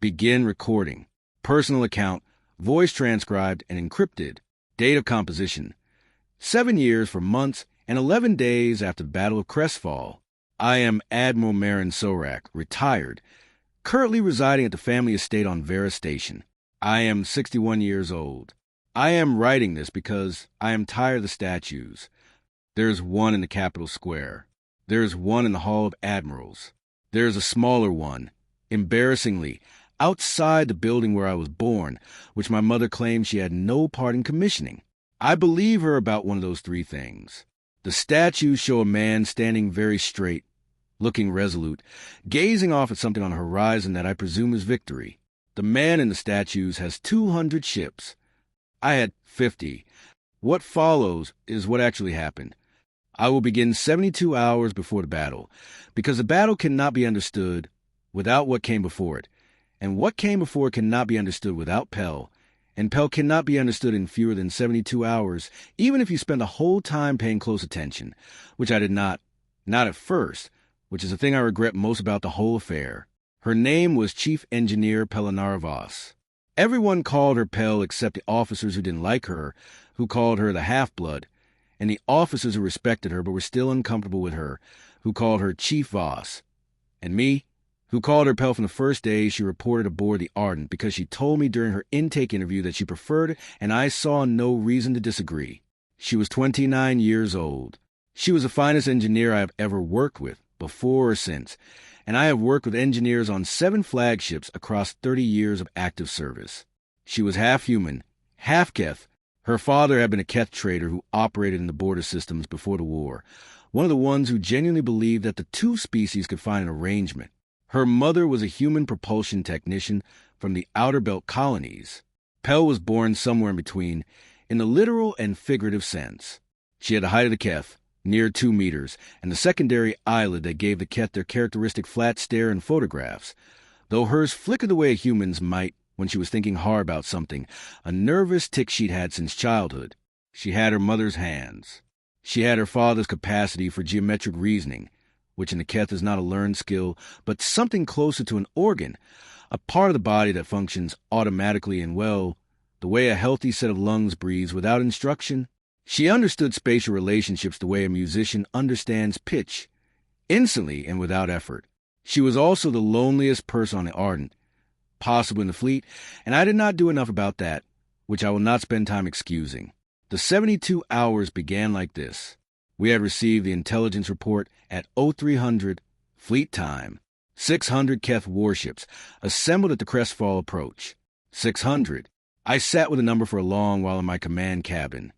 Begin recording. Personal account, voice transcribed and encrypted. Date of composition: 7 years, 4 months, and 11 days after the Battle of Crestfall. I am Admiral Marin Sorak, retired, currently residing at the family estate on Vera Station. I am 61 years old. I am writing this because I am tired of the statues. There's one in the Capitol Square. There's one in the Hall of Admirals. There's a smaller one, embarrassingly, outside the building where I was born, which my mother claimed she had no part in commissioning. I believe her about one of those 3 things. The statues show a man standing very straight, looking resolute, gazing off at something on the horizon that I presume is victory. The man in the statues has 200 ships. I had 50. What follows is what actually happened. I will begin 72 hours before the battle, because the battle cannot be understood without what came before it, and what came before it cannot be understood without Pell, and Pell cannot be understood in fewer than 72 hours, even if you spend the whole time paying close attention, which I did not at first, which is the thing I regret most about the whole affair. Her name was Chief Engineer Pellanara Voss. Everyone called her Pell except the officers who didn't like her, who called her the half-blood, and the officers who respected her but were still uncomfortable with her, who called her Chief Voss. And me, who called her Pell from the first day she reported aboard the Ardent because she told me during her intake interview that she preferred it, and I saw no reason to disagree. She was 29 years old. She was the finest engineer I have ever worked with, before or since, and I have worked with engineers on 7 flagships across 30 years of active service. She was half human, half Keth. Her father had been a Keth trader who operated in the border systems before the war, one of the ones who genuinely believed that the 2 species could find an arrangement. Her mother was a human propulsion technician from the Outer Belt colonies. Pell was born somewhere in between, in the literal and figurative sense. She had the height of the Keth, near 2 meters, and the secondary eyelid that gave the Keth their characteristic flat stare in photographs, though hers flickered the way a human's might when she was thinking hard about something, a nervous tic she'd had since childhood. She had her mother's hands. She had her father's capacity for geometric reasoning, which in the Keth is not a learned skill, but something closer to an organ, a part of the body that functions automatically and well, the way a healthy set of lungs breathes without instruction. She understood spatial relationships the way a musician understands pitch, instantly and without effort. She was also the loneliest person on the Ardent, possible in the fleet, and I did not do enough about that, which I will not spend time excusing. The 72 hours began like this. We had received the intelligence report at 0300 fleet time. 600 Keth warships assembled at the Crestfall approach. 600. I sat with the number for a long while in my command cabin.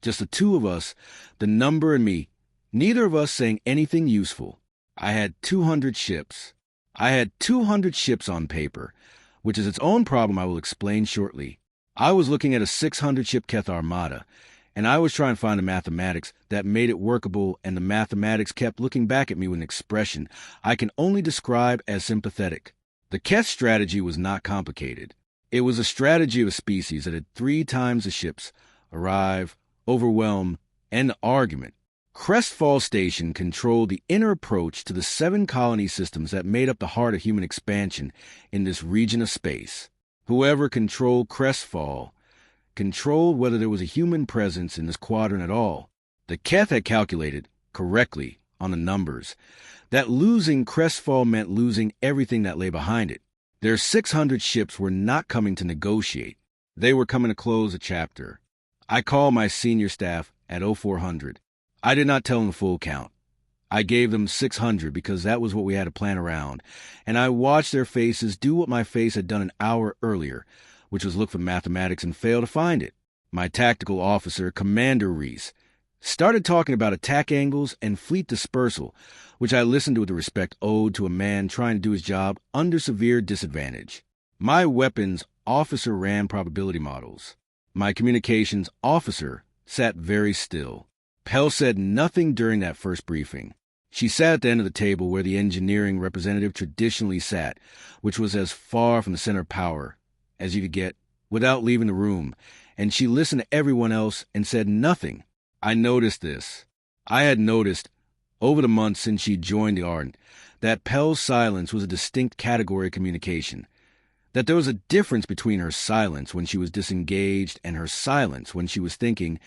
Just the 2 of us, the number and me, neither of us saying anything useful. I had 200 ships. I had 200 ships on paper, which is its own problem I will explain shortly. I was looking at a 600-ship Keth armada, and I was trying to find the mathematics that made it workable, and the mathematics kept looking back at me with an expression I can only describe as sympathetic. The Keth strategy was not complicated. It was a strategy of a species that had 3 times the ships, arrive, overwhelm, and argument. Crestfall Station controlled the inner approach to the 7 colony systems that made up the heart of human expansion in this region of space. Whoever controlled Crestfall controlled whether there was a human presence in this quadrant at all. The Keth had calculated, correctly, on the numbers, that losing Crestfall meant losing everything that lay behind it. Their 600 ships were not coming to negotiate. They were coming to close a chapter. I called my senior staff at 0400. I did not tell them the full count. I gave them 600 because that was what we had to plan around, and I watched their faces do what my face had done an hour earlier, which was look for mathematics and fail to find it. My tactical officer, Commander Reese, started talking about attack angles and fleet dispersal, which I listened to with the respect owed to a man trying to do his job under severe disadvantage. My weapons officer ran probability models. My communications officer sat very still. Pell said nothing during that first briefing. She sat at the end of the table where the engineering representative traditionally sat, which was as far from the center of power as you could get without leaving the room, and she listened to everyone else and said nothing. I noticed this. I had noticed, over the months since she joined the Ardent, that Pell's silence was a distinct category of communication. That there was a difference between her silence when she was disengaged and her silence when she was thinking,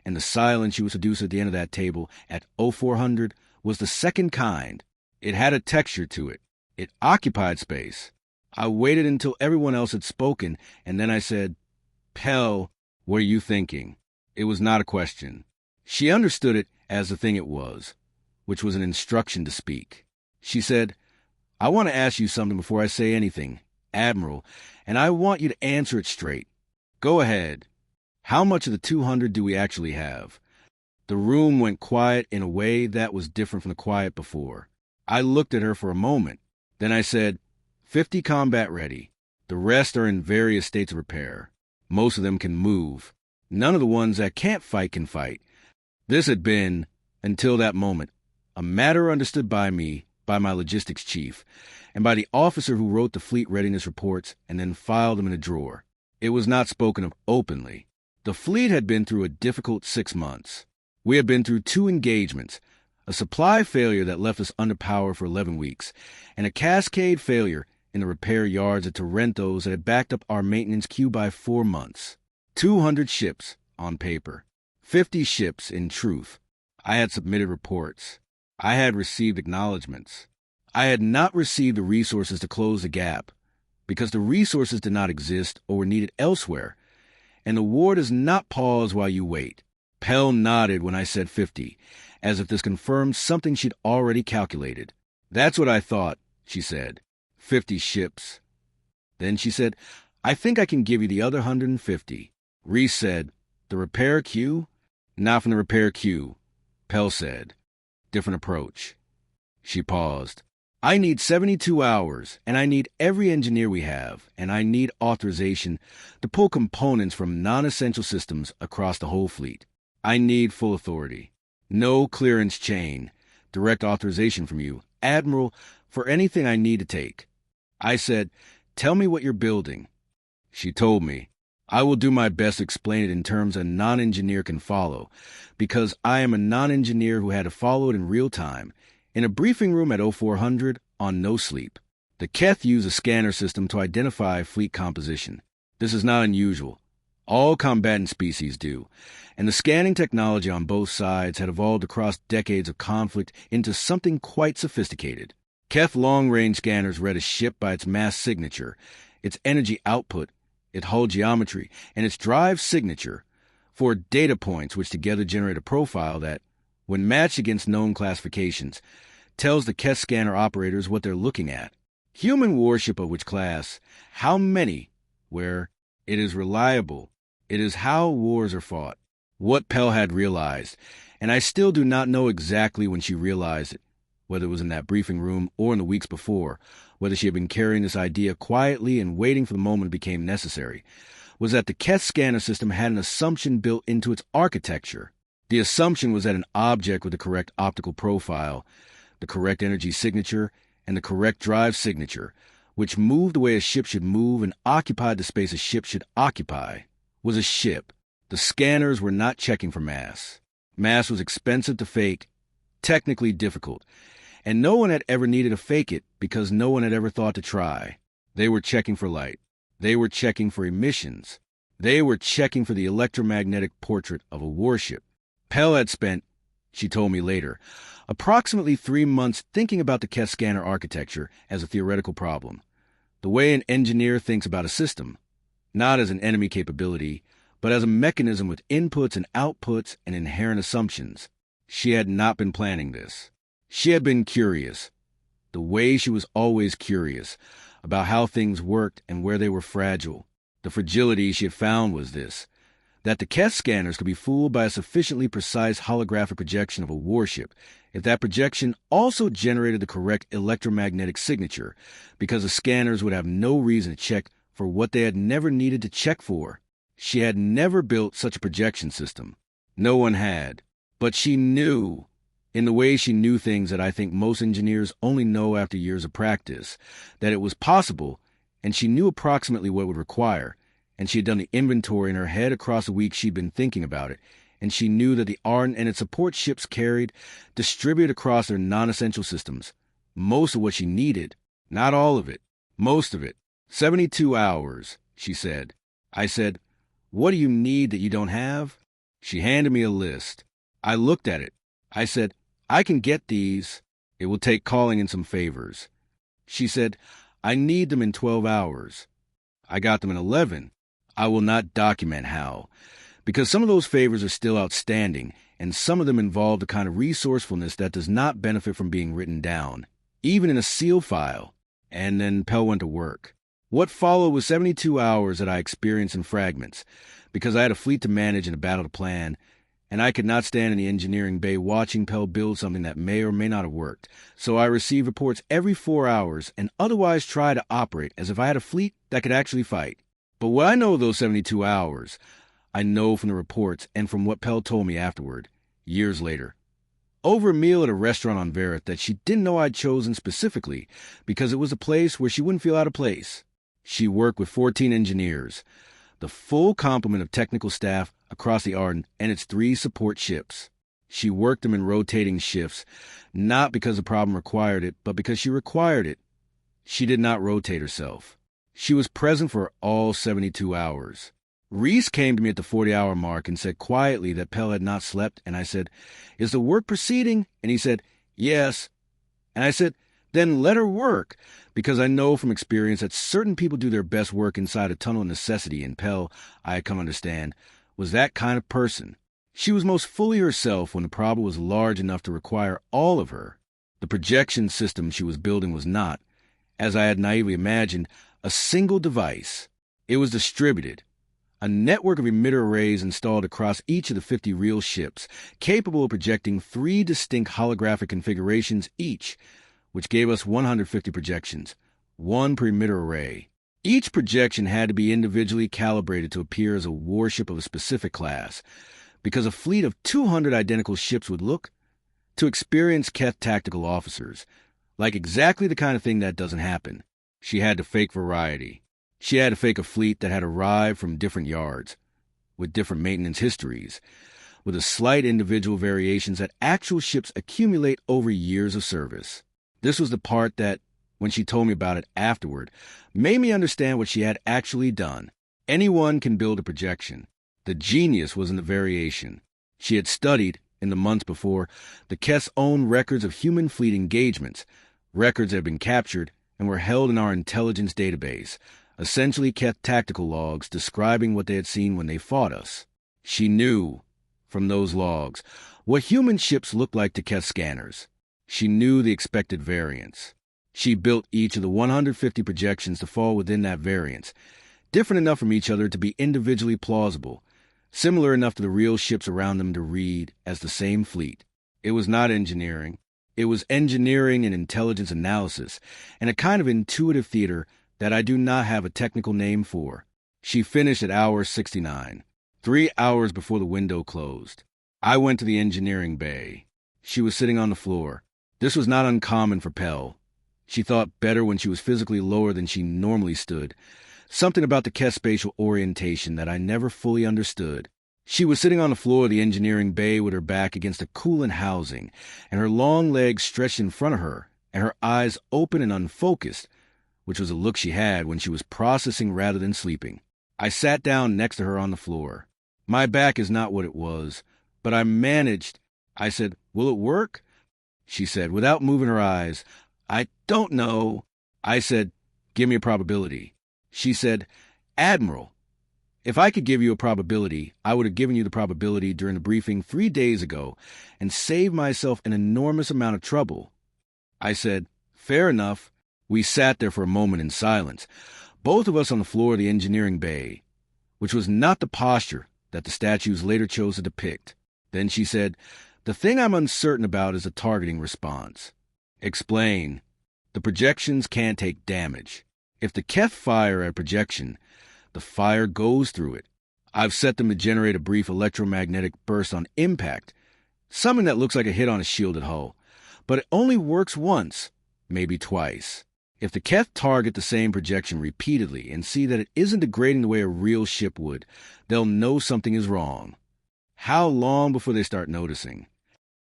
and the silence she would seduce at the end of that table at 0400 was the second kind. It had a texture to it. It occupied space. I waited until everyone else had spoken, and then I said, "Pell, what are you thinking?" It was not a question. She understood it as the thing it was, which was an instruction to speak. She said, "I want to ask you something before I say anything, Admiral, and I want you to answer it straight. Go ahead. How much of the 200 do we actually have?" The room went quiet in a way that was different from the quiet before. I looked at her for a moment. Then I said, 50 combat ready. The rest are in various states of repair. Most of them can move. None of the ones that can't fight can fight. This had been, until that moment, a matter understood by me, by my logistics chief, and by the officer who wrote the fleet readiness reports and then filed them in a drawer. It was not spoken of openly. The fleet had been through a difficult 6 months. We had been through 2 engagements, a supply failure that left us under power for 11 weeks, and a cascade failure in the repair yards at Tarentos that had backed up our maintenance queue by 4 months. 200 ships, on paper. 50 ships, in truth. I had submitted reports. I had received acknowledgments. I had not received the resources to close the gap, because the resources did not exist or were needed elsewhere, and the war does not pause while you wait. Pell nodded when I said 50, as if this confirmed something she'd already calculated. "That's what I thought," she said. 50 ships. Then she said, "I think I can give you the other 150. Reese said, "The repair queue?" "Not from the repair queue," Pell said. "Different approach." She paused. "I need 72 hours, and I need every engineer we have, and I need authorization to pull components from non-essential systems across the whole fleet. I need full authority. No clearance chain. Direct authorization from you, Admiral, for anything I need to take." I said, "Tell me what you're building." She told me. I will do my best to explain it in terms a non-engineer can follow, because I am a non-engineer who had to follow it in real time, in a briefing room at 0400 on no sleep. The Keth use a scanner system to identify fleet composition. This is not unusual. All combatant species do, and the scanning technology on both sides had evolved across decades of conflict into something quite sophisticated. Keth long-range scanners read a ship by its mass signature, its energy output, its hull geometry, and its drive signature, 4 data points which together generate a profile that, when matched against known classifications, tells the Keth scanner operators what they're looking at. Human warship of which class, how many, where, it is reliable, it is how wars are fought. What Pell had realized, and I still do not know exactly when she realized it, whether it was in that briefing room or in the weeks before, whether she had been carrying this idea quietly and waiting for the moment it became necessary, was that the Keth scanner system had an assumption built into its architecture. The assumption was that an object with the correct optical profile, the correct energy signature, and the correct drive signature, which moved the way a ship should move and occupied the space a ship should occupy, was a ship. The scanners were not checking for mass. Mass was expensive to fake, technically difficult, and no one had ever needed to fake it because no one had ever thought to try. They were checking for light. They were checking for emissions. They were checking for the electromagnetic portrait of a warship. Pell had spent, she told me later, approximately 3 months thinking about the Keth scanner architecture as a theoretical problem, the way an engineer thinks about a system, not as an enemy capability, but as a mechanism with inputs and outputs and inherent assumptions. She had not been planning this. She had been curious, the way she was always curious, about how things worked and where they were fragile. The fragility she had found was this, that the Keth scanners could be fooled by a sufficiently precise holographic projection of a warship if that projection also generated the correct electromagnetic signature, because the scanners would have no reason to check for what they had never needed to check for. She had never built such a projection system. No one had. But she knew, in the way she knew things that I think most engineers only know after years of practice, that it was possible, and she knew approximately what it would require, and she had done the inventory in her head across the week she'd been thinking about it, and she knew that the Ardent and its support ships carried, distributed across their non-essential systems, most of what she needed, not all of it, most of it, "72 hours," she said. I said, "What do you need that you don't have?" She handed me a list. I looked at it. I said, "I can get these. It will take calling in some favors." She said, "I need them in 12 hours. I got them in 11. I will not document how, because some of those favors are still outstanding, and some of them involve the kind of resourcefulness that does not benefit from being written down, even in a seal file." And then Pell went to work. What followed was 72 hours that I experienced in fragments, because I had a fleet to manage and a battle to plan, and I could not stand in the engineering bay watching Pell build something that may or may not have worked. So I received reports every 4 hours and otherwise try to operate as if I had a fleet that could actually fight. But what I know of those 72 hours, I know from the reports and from what Pell told me afterward, years later. Over a meal at a restaurant on Verith that she didn't know I'd chosen specifically because it was a place where she wouldn't feel out of place. She worked with 14 engineers, the full complement of technical staff across the Ardent and its 3 support ships. She worked them in rotating shifts, not because the problem required it, but because she required it. She did not rotate herself. She was present for all 72 hours. Reese came to me at the 40-hour mark and said quietly that Pell had not slept, and I said, "Is the work proceeding?" And he said, "Yes." And I said, "Then let her work," because I know from experience that certain people do their best work inside a tunnel of necessity, and Pell, I had come to understand, was that kind of person. She was most fully herself when the problem was large enough to require all of her. The projection system she was building was not, as I had naively imagined, a single device. It was distributed. A network of emitter arrays installed across each of the 50 real ships, capable of projecting 3 distinct holographic configurations each, which gave us 150 projections, 1 per emitter array. Each projection had to be individually calibrated to appear as a warship of a specific class, because a fleet of 200 identical ships would look, to experienced Keth tactical officers, like exactly the kind of thing that doesn't happen. She had to fake variety. She had to fake a fleet that had arrived from different yards, with different maintenance histories, with a slight individual variations that actual ships accumulate over years of service. This was the part that, when she told me about it afterward, made me understand what she had actually done. Anyone can build a projection. The genius was in the variation. She had studied, in the months before, the Keth's own records of human fleet engagements, records that had been captured and were held in our intelligence database, essentially Keth tactical logs describing what they had seen when they fought us. She knew, from those logs, what human ships looked like to Keth scanners. She knew the expected variance. She built each of the 150 projections to fall within that variance, different enough from each other to be individually plausible, similar enough to the real ships around them to read as the same fleet. It was not engineering. It was engineering and intelligence analysis, and a kind of intuitive theater that I do not have a technical name for. She finished at hour 69, 3 hours before the window closed. I went to the engineering bay. She was sitting on the floor. This was not uncommon for Pell. She thought better when she was physically lower than she normally stood, something about the Keth spatial orientation that I never fully understood. She was sitting on the floor of the engineering bay with her back against a coolant housing, and her long legs stretched in front of her, and her eyes open and unfocused, which was a look she had when she was processing rather than sleeping. I sat down next to her on the floor. My back is not what it was, but I managed. I said, "Will it work?" She said, without moving her eyes, "I don't know." I said, "Give me a probability." She said, "Admiral, if I could give you a probability, I would have given you the probability during the briefing 3 days ago and saved myself an enormous amount of trouble." I said, "Fair enough." We sat there for a moment in silence, both of us on the floor of the engineering bay, which was not the posture that the statues later chose to depict. Then she said, "The thing I'm uncertain about is the targeting response." "Explain." "The projections can't take damage. If the Keth fire at projection, the fire goes through it. I've set them to generate a brief electromagnetic burst on impact, something that looks like a hit on a shielded hull, but it only works once, maybe twice. If the Keth target the same projection repeatedly and see that it isn't degrading the way a real ship would, they'll know something is wrong. How long before they start noticing?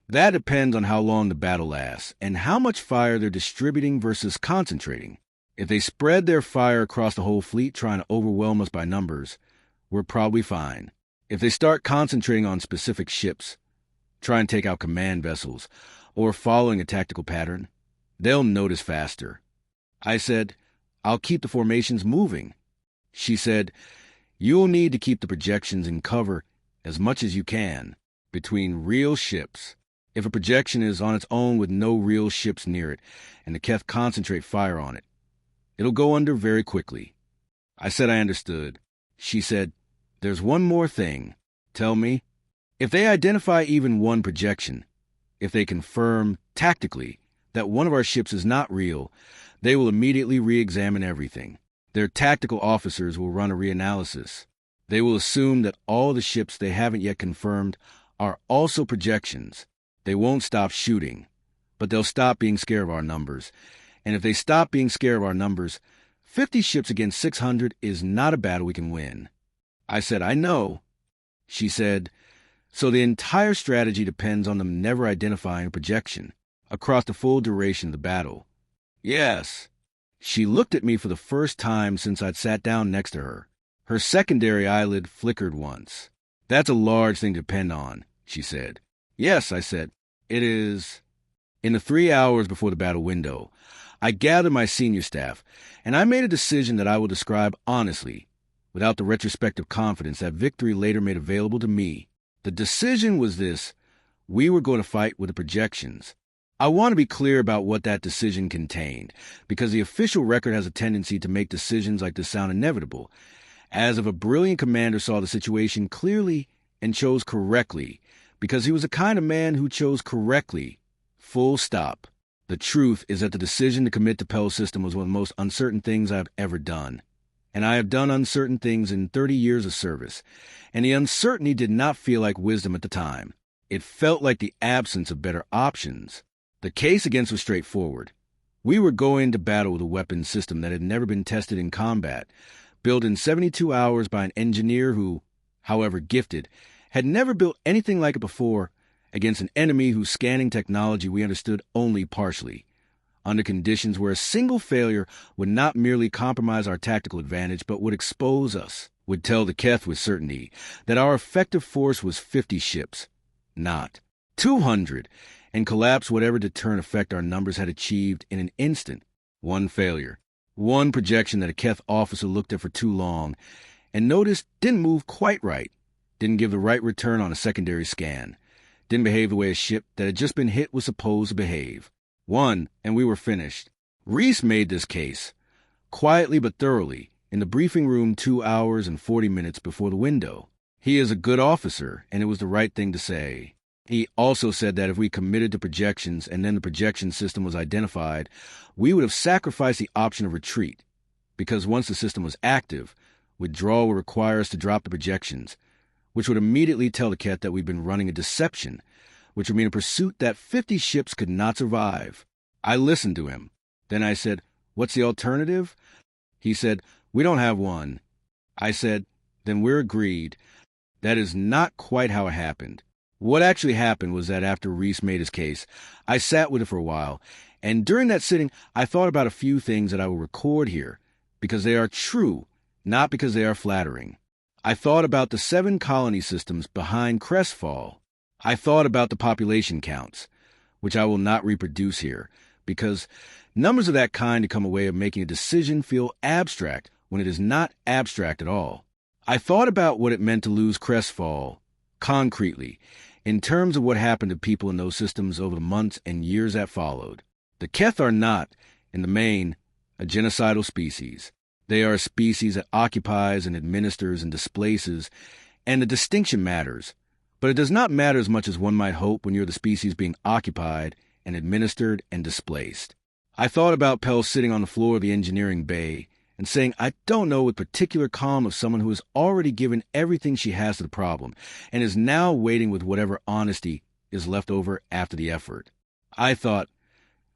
That depends on how long the battle lasts and how much fire they're distributing versus concentrating. If they spread their fire across the whole fleet trying to overwhelm us by numbers, we're probably fine. If they start concentrating on specific ships, try and take out command vessels, or following a tactical pattern, they'll notice faster. I said, I'll keep the formations moving. She said, you'll need to keep the projections in cover as much as you can between real ships. If a projection is on its own with no real ships near it, and the Keth concentrate fire on it, it'll go under very quickly. I said I understood. She said, there's one more thing. Tell me. If they identify even one projection, if they confirm tactically that one of our ships is not real, they will immediately re-examine everything. Their tactical officers will run a reanalysis. They will assume that all the ships they haven't yet confirmed are also projections. They won't stop shooting, but they'll stop being scared of our numbers. And if they stop being scared of our numbers, 50 ships against 600 is not a battle we can win. I said, I know. She said, so the entire strategy depends on them never identifying a projection across the full duration of the battle. Yes. She looked at me for the first time since I'd sat down next to her. Her secondary eyelid flickered once. That's a large thing to depend on, she said. Yes, I said. It is. In the 3 hours before the battle window, I gathered my senior staff, and I made a decision that I will describe honestly, without the retrospective confidence that victory later made available to me. The decision was this: we were going to fight with the projections. I want to be clear about what that decision contained, because the official record has a tendency to make decisions like this sound inevitable, as if a brilliant commander saw the situation clearly and chose correctly, because he was the kind of man who chose correctly. Full stop. The truth is that the decision to commit to Pell system was one of the most uncertain things I've ever done. And I have done uncertain things in 30 years of service, and the uncertainty did not feel like wisdom at the time. It felt like the absence of better options. The case against was straightforward. We were going to battle with a weapons system that had never been tested in combat, built in 72 hours by an engineer who, however gifted, had never built anything like it before, against an enemy whose scanning technology we understood only partially, under conditions where a single failure would not merely compromise our tactical advantage but would expose us, would tell the Keth with certainty that our effective force was 50 ships, not 200, and collapse whatever deterrent effect our numbers had achieved in an instant. One failure, one projection that a Keth officer looked at for too long and noticed didn't move quite right, didn't give the right return on a secondary scan, didn't behave the way a ship that had just been hit was supposed to behave. One, and we were finished. Reese made this case, quietly but thoroughly, in the briefing room 2 hours and 40 minutes before the window. He is a good officer, and it was the right thing to say. He also said that if we committed to projections and then the projection system was identified, we would have sacrificed the option of retreat, because once the system was active, withdrawal would require us to drop the projections, which would immediately tell the Keth that we'd been running a deception, which would mean a pursuit that 50 ships could not survive. I listened to him. Then I said, what's the alternative? He said, we don't have one. I said, then we're agreed. That is not quite how it happened. What actually happened was that after Reese made his case, I sat with it for a while, and during that sitting, I thought about a few things that I will record here, because they are true, not because they are flattering. I thought about the 7 colony systems behind Crestfall. I thought about the population counts, which I will not reproduce here, because numbers of that kind become a way of making a decision feel abstract when it is not abstract at all. I thought about what it meant to lose Crestfall, concretely, in terms of what happened to people in those systems over the months and years that followed. The Keth are not, in the main, a genocidal species. They are a species that occupies and administers and displaces, and the distinction matters. But it does not matter as much as one might hope when you're the species being occupied and administered and displaced. I thought about Pell sitting on the floor of the engineering bay and saying, I don't know, with particular calm of someone who has already given everything she has to the problem and is now waiting with whatever honesty is left over after the effort. I thought,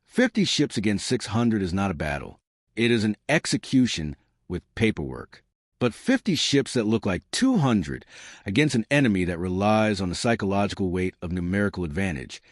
50 ships against 600 is not a battle. It is an execution with paperwork. But 50 ships that look like 200 against an enemy that relies on the psychological weight of numerical advantage,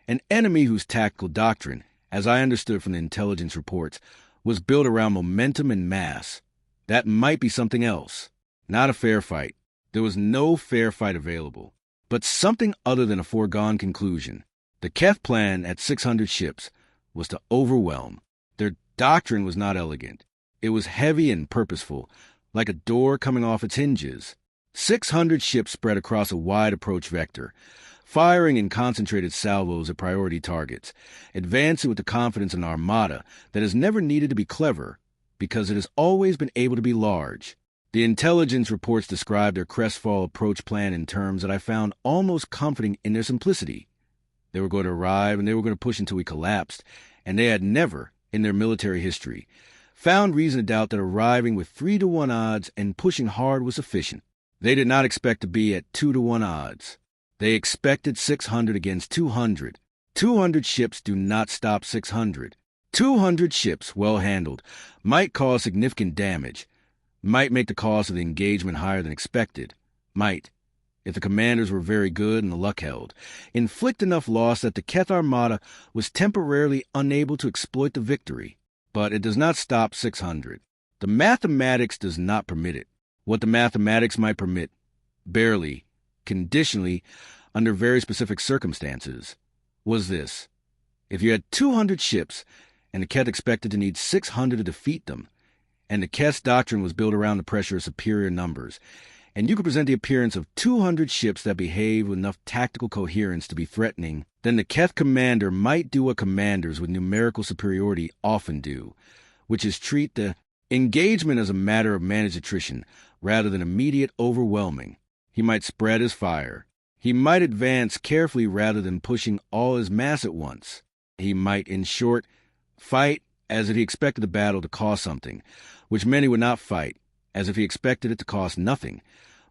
an enemy whose tactical doctrine, as I understood from the intelligence reports, was built around momentum and mass. That might be something else. Not a fair fight. There was no fair fight available. But something other than a foregone conclusion. The Keth plan at 600 ships was to overwhelm. Their doctrine was not elegant. It was heavy and purposeful, like a door coming off its hinges. 600 ships spread across a wide approach vector, firing in concentrated salvos at priority targets, advancing with the confidence in an armada that has never needed to be clever because it has always been able to be large. The intelligence reports described their Crestfall approach plan in terms that I found almost comforting in their simplicity. They were going to arrive and they were going to push until we collapsed, and they had never, in their military history, found reason to doubt that arriving with 3-to-1 odds and pushing hard was sufficient. They did not expect to be at 2-to-1 odds. They expected 600 against 200. 200 ships do not stop 600. 200 ships, well handled, might cause significant damage, might make the cost of the engagement higher than expected, might, if the commanders were very good and the luck held, inflict enough loss that the Keth Armada was temporarily unable to exploit the victory. But it does not stop 600. The mathematics does not permit it. What the mathematics might permit, barely, conditionally, under very specific circumstances, was this. If you had 200 ships, and the Keth expected to need 600 to defeat them, and the Keth's doctrine was built around the pressure of superior numbers, and you could present the appearance of 200 ships that behaved with enough tactical coherence to be threatening, then the Keth commander might do what commanders with numerical superiority often do, which is treat the engagement as a matter of managed attrition rather than immediate overwhelming. He might spread his fire. He might advance carefully rather than pushing all his mass at once. He might, in short, fight as if he expected the battle to cost something, which many would not fight, as if he expected it to cost nothing,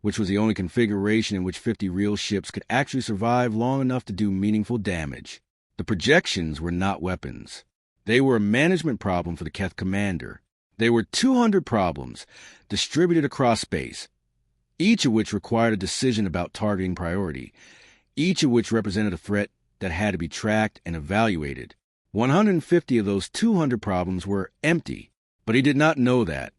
which was the only configuration in which 50 real ships could actually survive long enough to do meaningful damage. The projections were not weapons. They were a management problem for the Keth commander. They were 200 problems distributed across space, each of which required a decision about targeting priority, each of which represented a threat that had to be tracked and evaluated. 150 of those 200 problems were empty, but he did not know that,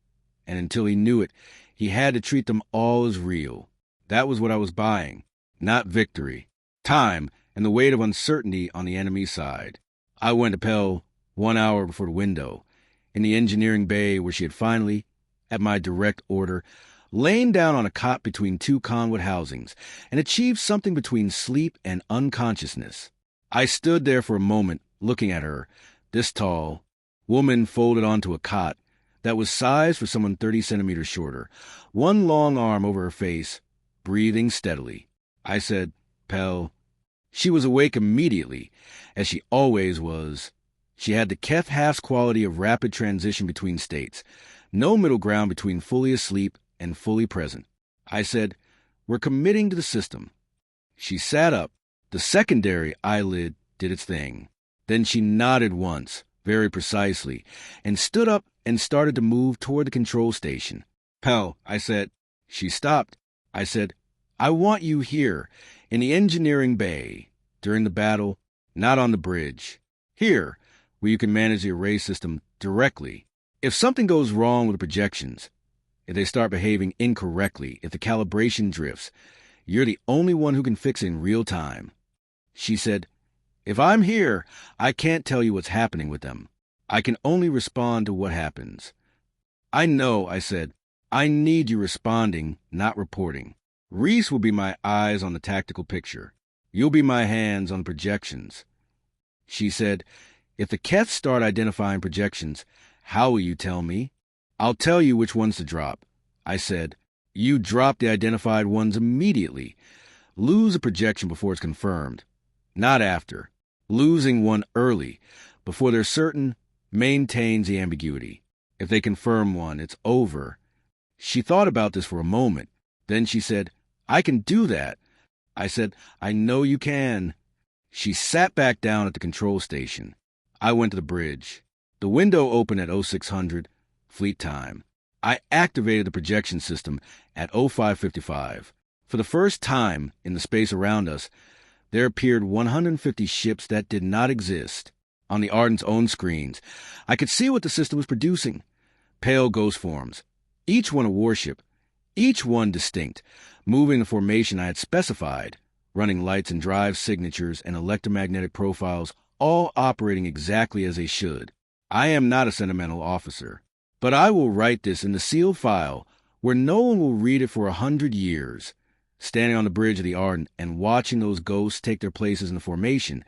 and until he knew it, he had to treat them all as real. That was what I was buying, not victory. Time and the weight of uncertainty on the enemy side. I went to Pell 1 hour before the window, in the engineering bay where she had finally, at my direct order, lain down on a cot between 2 conwood housings and achieved something between sleep and unconsciousness. I stood there for a moment, looking at her, this tall, woman folded onto a cot that was sized for someone 30 centimeters shorter, one long arm over her face, breathing steadily. I said, "Pell." She was awake immediately, as she always was. She had the Keth half's quality of rapid transition between states, no middle ground between fully asleep and fully present. I said, "We're committing to the system." She sat up. The secondary eyelid did its thing. Then she nodded once, very precisely, and stood up and started to move toward the control station. "Pell," I said. She stopped. I said, "I want you here, in the engineering bay, during the battle, not on the bridge. Here, where you can manage the array system directly. If something goes wrong with the projections, if they start behaving incorrectly, if the calibration drifts, you're the only one who can fix it in real time." She said, "If I'm here, I can't tell you what's happening with them. I can only respond to what happens." "I know," I said. "I need you responding, not reporting. Reese will be my eyes on the tactical picture. You'll be my hands on projections." She said, "If the Keth start identifying projections, how will you tell me?" "I'll tell you which ones to drop." I said, "You drop the identified ones immediately. Lose a projection before it's confirmed. Not after. Losing one early, before they're certain, maintains the ambiguity. If they confirm one, it's over." She thought about this for a moment. Then she said, "I can do that." I said, "I know you can." She sat back down at the control station. I went to the bridge. The window opened at 0600, fleet time. I activated the projection system at 0555. For the first time in the space around us, there appeared 150 ships that did not exist. On the Ardent's own screens, I could see what the system was producing. Pale ghost forms, each one a warship, each one distinct, moving the formation I had specified, running lights and drive signatures and electromagnetic profiles, all operating exactly as they should. I am not a sentimental officer, but I will write this in the sealed file where no one will read it for 100 years. Standing on the bridge of the Ardent and watching those ghosts take their places in the formation,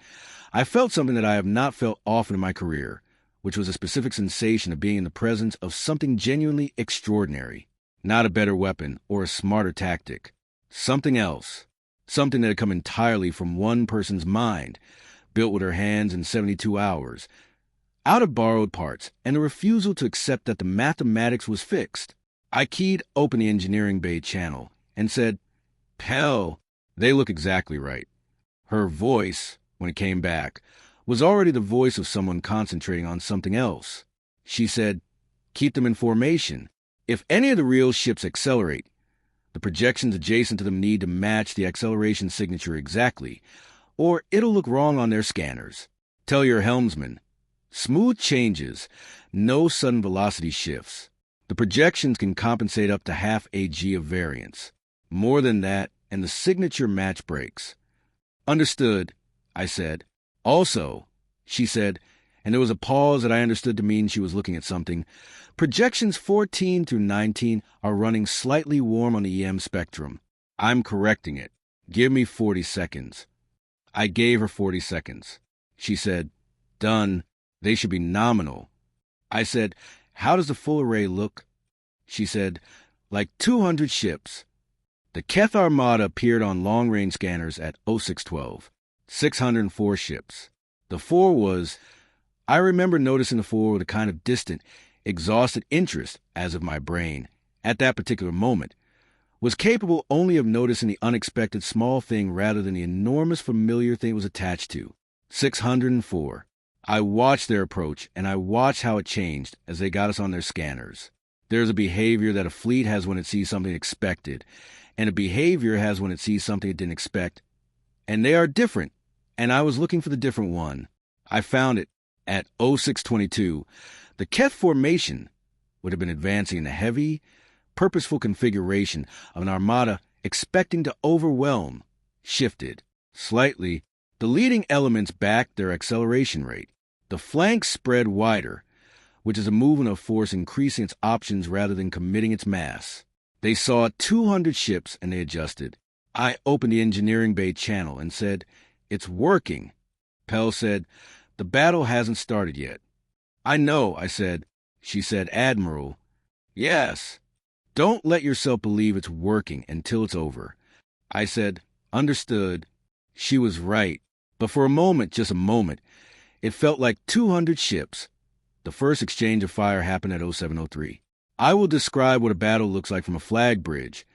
I felt something that I have not felt often in my career, which was a specific sensation of being in the presence of something genuinely extraordinary. Not a better weapon or a smarter tactic. Something else. Something that had come entirely from one person's mind, built with her hands in 72 hours, out of borrowed parts, and a refusal to accept that the mathematics was fixed. I keyed open the engineering bay channel and said, "Pell." They look exactly right. Her voice, when it came back, was already the voice of someone concentrating on something else. She said, "Keep them in formation. If any of the real ships accelerate, the projections adjacent to them need to match the acceleration signature exactly, or it'll look wrong on their scanners. Tell your helmsman, smooth changes, no sudden velocity shifts. The projections can compensate up to half a G of variance. More than that, and the signature match breaks." "Understood," I said. "Also," she said, and there was a pause that I understood to mean she was looking at something, "projections 14 through 19 are running slightly warm on the EM spectrum. I'm correcting it. Give me 40 seconds. I gave her 40 seconds. She said, "Done. They should be nominal." I said, "How does the full array look?" She said, "Like 200 ships." The Keth Armada appeared on long-range scanners at 0612. 604 ships. The 4 was... I remember noticing the 4 with a kind of distant, exhausted interest, as if my brain, at that particular moment, was capable only of noticing the unexpected small thing rather than the enormous familiar thing it was attached to. 604. I watched their approach, and I watched how it changed as they got us on their scanners. There's a behavior that a fleet has when it sees something expected, and a behavior has when it sees something it didn't expect. And they are different, and I was looking for the different one. I found it. At 0622, the Keth formation would have been advancing in a heavy, purposeful configuration of an armada expecting to overwhelm, shifted. Slightly, the leading elements backed their acceleration rate. The flanks spread wider, which is a movement of force increasing its options rather than committing its mass. They saw 200 ships and they adjusted. I opened the engineering bay channel and said, "It's working." Pell said, "The battle hasn't started yet." "I know," I said. She said, "Admiral." "Yes." "Don't let yourself believe it's working until it's over." I said, "Understood." She was right. But for a moment, just a moment, it felt like 200 ships. The first exchange of fire happened at 0703. I will describe what a battle looks like from a flag bridge,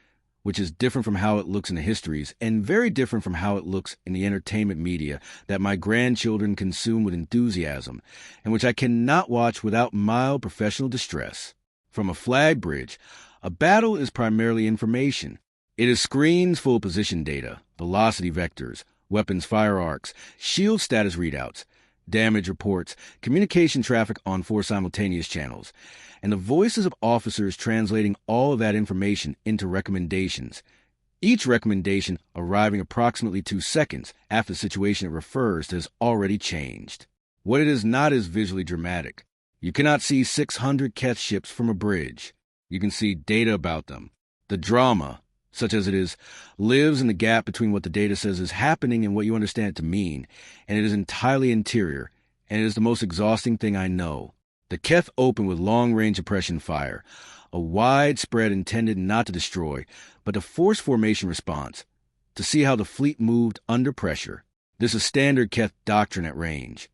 which is different from how it looks in the histories, and very different from how it looks in the entertainment media that my grandchildren consume with enthusiasm, and which I cannot watch without mild professional distress. From a flag bridge, a battle is primarily information. It is screens full of position data, velocity vectors, weapons fire arcs, shield status readouts, damage reports, communication traffic on 4 simultaneous channels, and the voices of officers translating all of that information into recommendations, each recommendation arriving approximately 2 seconds after the situation it refers to has already changed. What it is not is visually dramatic. You cannot see 600 Keth ships from a bridge. You can see data about them. The drama, such as it is, lives in the gap between what the data says is happening and what you understand it to mean, and it is entirely interior, and it is the most exhausting thing I know. The Keth opened with long-range suppression fire, a wide spread intended not to destroy, but to force formation response, to see how the fleet moved under pressure. This is standard Keth doctrine at range.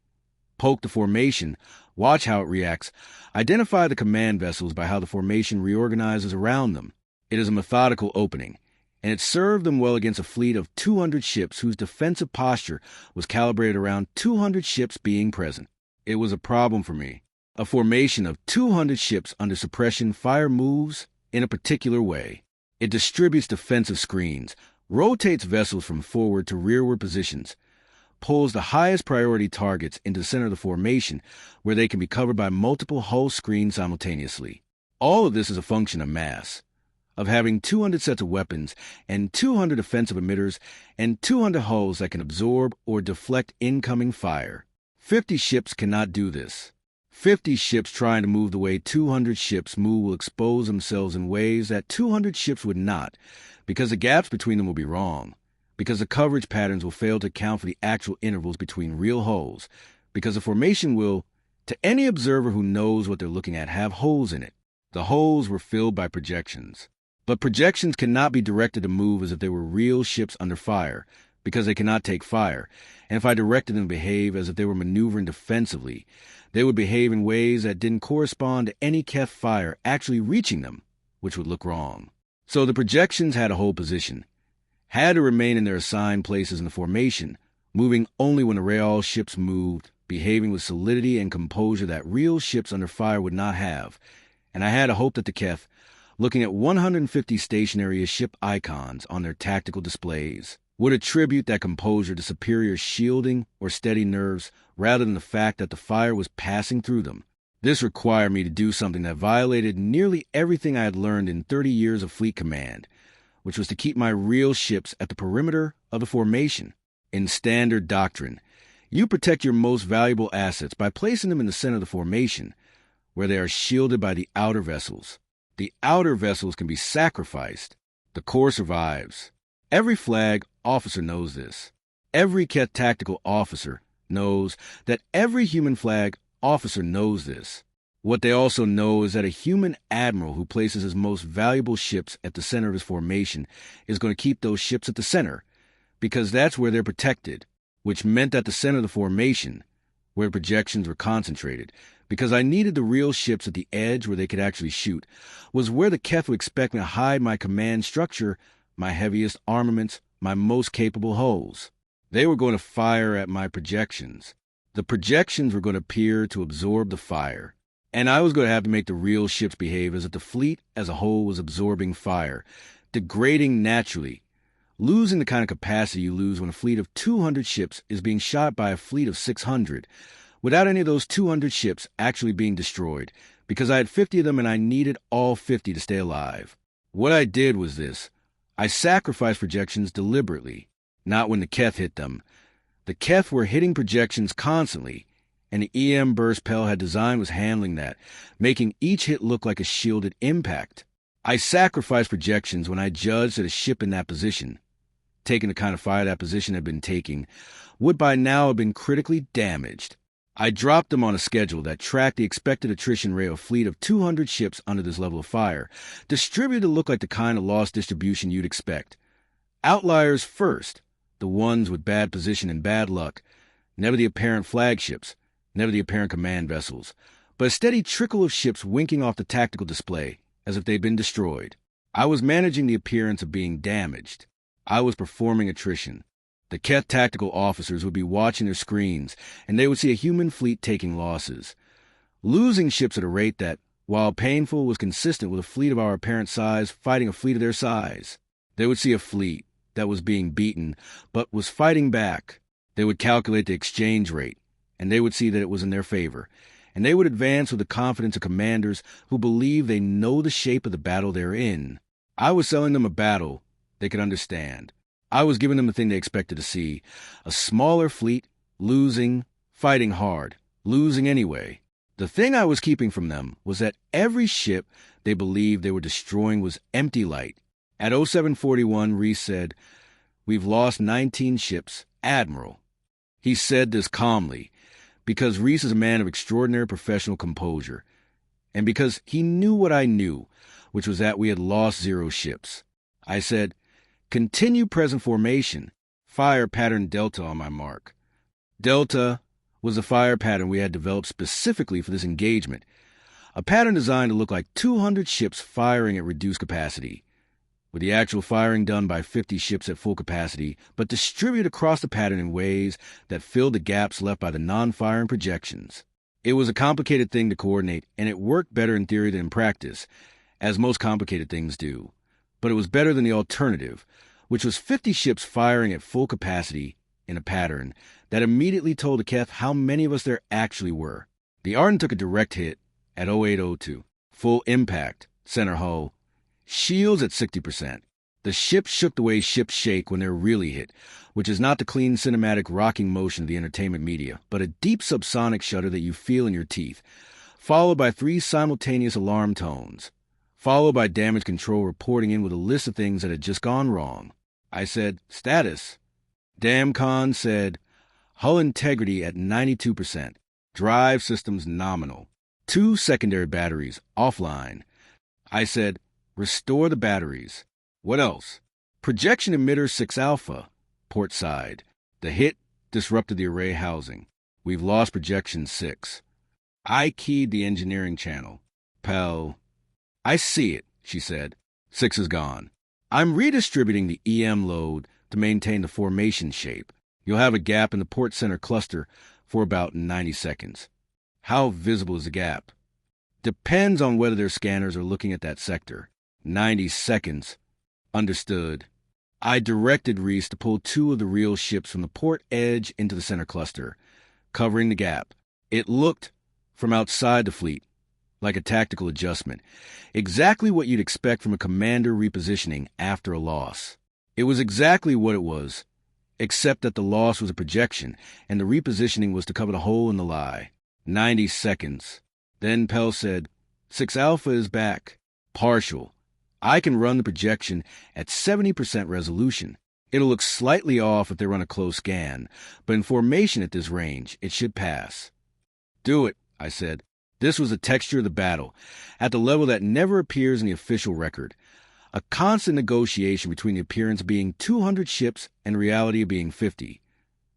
Poke the formation, watch how it reacts, identify the command vessels by how the formation reorganizes around them. It is a methodical opening, and it served them well against a fleet of 200 ships whose defensive posture was calibrated around 200 ships being present. It was a problem for me. A formation of 200 ships under suppression fire moves in a particular way. It distributes defensive screens, rotates vessels from forward to rearward positions, pulls the highest priority targets into the center of the formation where they can be covered by multiple hull screens simultaneously. All of this is a function of mass, of having 200 sets of weapons and 200 offensive emitters and 200 hulls that can absorb or deflect incoming fire. 50 ships cannot do this. 50 ships trying to move the way 200 ships move will expose themselves in ways that 200 ships would not, because the gaps between them will be wrong, because the coverage patterns will fail to account for the actual intervals between real holes, because the formation will, to any observer who knows what they're looking at, have holes in it. The holes were filled by projections. But projections cannot be directed to move as if they were real ships under fire, because they cannot take fire, and if I directed them to behave as if they were maneuvering defensively, they would behave in ways that didn't correspond to any Keth fire actually reaching them, which would look wrong. So the projections had to hold position, had to remain in their assigned places in the formation, moving only when the Real ships moved, behaving with solidity and composure that real ships under fire would not have, and I had to hope that the Keth, looking at 150 stationary ship icons on their tactical displays, would attribute that composure to superior shielding or steady nerves rather than the fact that the fire was passing through them. This required me to do something that violated nearly everything I had learned in 30 years of fleet command, which was to keep my real ships at the perimeter of the formation. In standard doctrine, you protect your most valuable assets by placing them in the center of the formation, where they are shielded by the outer vessels. The outer vessels can be sacrificed. The core survives. Every flag officer knows this. Every Keth tactical officer knows that every human flag officer knows this. What they also know is that a human admiral who places his most valuable ships at the center of his formation is going to keep those ships at the center, because that's where they're protected, which meant that the center of the formation, where projections were concentrated, because I needed the real ships at the edge where they could actually shoot, was where the Keth would expect me to hide my command structure, my heaviest armaments, my most capable hulls. They were going to fire at my projections. The projections were going to appear to absorb the fire, and I was going to have to make the real ships behave as if the fleet as a whole was absorbing fire, degrading naturally, losing the kind of capacity you lose when a fleet of 200 ships is being shot by a fleet of 600, without any of those 200 ships actually being destroyed, because I had 50 of them and I needed all 50 to stay alive. What I did was this. I sacrificed projections deliberately, not when the Keth hit them. The Keth were hitting projections constantly, and the EM burst Pell had designed was handling that, making each hit look like a shielded impact. I sacrificed projections when I judged that a ship in that position, taking the kind of fire that position had been taking, would by now have been critically damaged. I dropped them on a schedule that tracked the expected attrition rate of a fleet of 200 ships under this level of fire, distributed to look like the kind of loss distribution you'd expect. Outliers first, the ones with bad position and bad luck, never the apparent flagships, never the apparent command vessels, but a steady trickle of ships winking off the tactical display, as if they'd been destroyed. I was managing the appearance of being damaged. I was performing attrition. The Keth tactical officers would be watching their screens, and they would see a human fleet taking losses, losing ships at a rate that, while painful, was consistent with a fleet of our apparent size fighting a fleet of their size. They would see a fleet that was being beaten, but was fighting back. They would calculate the exchange rate, and they would see that it was in their favor, and they would advance with the confidence of commanders who believe they know the shape of the battle they're in. I was selling them a battle they could understand. I was giving them the thing they expected to see, a smaller fleet, losing, fighting hard, losing anyway. The thing I was keeping from them was that every ship they believed they were destroying was empty light. At 0741, Reese said, "We've lost 19 ships, Admiral." He said this calmly, because Reese is a man of extraordinary professional composure, and because he knew what I knew, which was that we had lost 0 ships. I said, "Continue present formation, fire pattern Delta on my mark." Delta was the fire pattern we had developed specifically for this engagement, a pattern designed to look like 200 ships firing at reduced capacity, with the actual firing done by 50 ships at full capacity, but distributed across the pattern in ways that filled the gaps left by the non-firing projections. It was a complicated thing to coordinate, and it worked better in theory than in practice, as most complicated things do. But it was better than the alternative, which was 50 ships firing at full capacity in a pattern that immediately told the Keth how many of us there actually were. The Ardent took a direct hit at 0802. Full impact, center hull. Shields at 60%. The ship shook the way ships shake when they're really hit, which is not the clean cinematic rocking motion of the entertainment media, but a deep subsonic shudder that you feel in your teeth, followed by 3 simultaneous alarm tones, followed by damage control reporting in with a list of things that had just gone wrong. I said, status. Damcon said, hull integrity at 92%, drive systems nominal, 2 secondary batteries offline. I said, restore the batteries. What else? Projection emitter 6 alpha, port side. The hit disrupted the array housing. We've lost projection 6. I keyed the engineering channel. Pell. I see it, she said. 6 is gone. I'm redistributing the EM load to maintain the formation shape. You'll have a gap in the port center cluster for about 90 seconds. How visible is the gap? Depends on whether their scanners are looking at that sector. 90 seconds. Understood. I directed Reese to pull 2 of the real ships from the port edge into the center cluster, covering the gap. It looked, from outside the fleet, like a tactical adjustment. Exactly what you'd expect from a commander repositioning after a loss. It was exactly what it was, except that the loss was a projection, and the repositioning was to cover the hole in the lie. 90 seconds. Then Pell said, 6 alpha is back. Partial. I can run the projection at 70% resolution. It'll look slightly off if they run a close scan, but in formation at this range, it should pass. Do it, I said. This was the texture of the battle, at the level that never appears in the official record. A constant negotiation between the appearance of being 200 ships and the reality of being 50.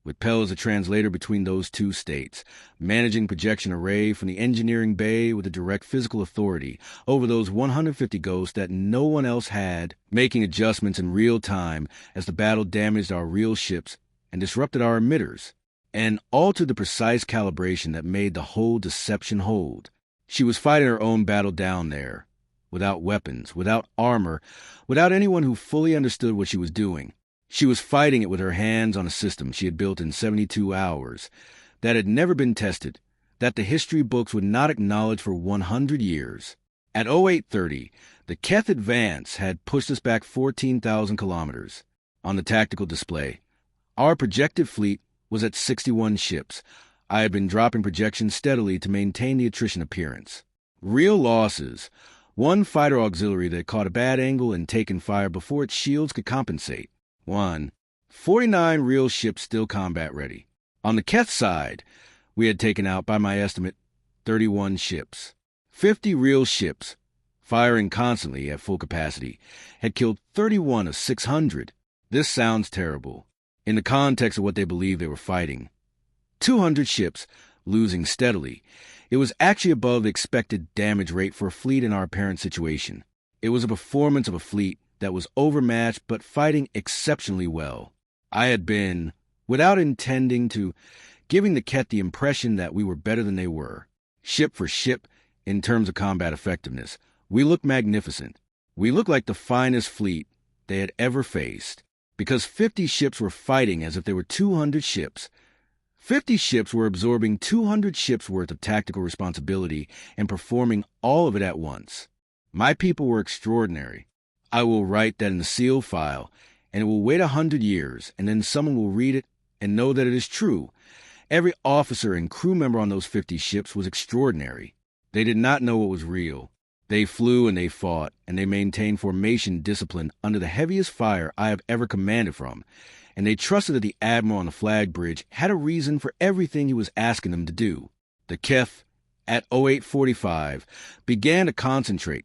With Pell as a translator between those two states, managing projection array from the engineering bay with a direct physical authority over those 150 ghosts that no one else had, making adjustments in real time as the battle damaged our real ships and disrupted our emitters, and altered the precise calibration that made the whole deception hold. She was fighting her own battle down there, without weapons, without armor, without anyone who fully understood what she was doing. She was fighting it with her hands on a system she had built in 72 hours, that had never been tested, that the history books would not acknowledge for 100 years. At 0830, the Keth advance had pushed us back 14,000 kilometers. On the tactical display, our projected fleet was at 61 ships. I had been dropping projections steadily to maintain the attrition appearance. Real losses. 1 fighter auxiliary that caught a bad angle and taken fire before its shields could compensate. 1. 49 real ships still combat ready. On the Keth side, we had taken out, by my estimate, 31 ships. 50 real ships, firing constantly at full capacity, had killed 31 of 600. This sounds terrible, in the context of what they believed they were fighting. 200 ships, losing steadily. It was actually above the expected damage rate for a fleet in our apparent situation. It was a performance of a fleet that was overmatched but fighting exceptionally well. I had been, without intending to, giving the Keth the impression that we were better than they were. Ship for ship, in terms of combat effectiveness, we looked magnificent. We looked like the finest fleet they had ever faced, because 50 ships were fighting as if they were 200 ships. 50 ships were absorbing 200 ships' worth of tactical responsibility and performing all of it at once. My people were extraordinary. I will write that in the sealed file, and it will wait 100 years, and then someone will read it and know that it is true. Every officer and crew member on those 50 ships was extraordinary. They did not know what was real. They flew and they fought, and they maintained formation discipline under the heaviest fire I have ever commanded from, and they trusted that the admiral on the flag bridge had a reason for everything he was asking them to do. The Keth, at 0845, began to concentrate.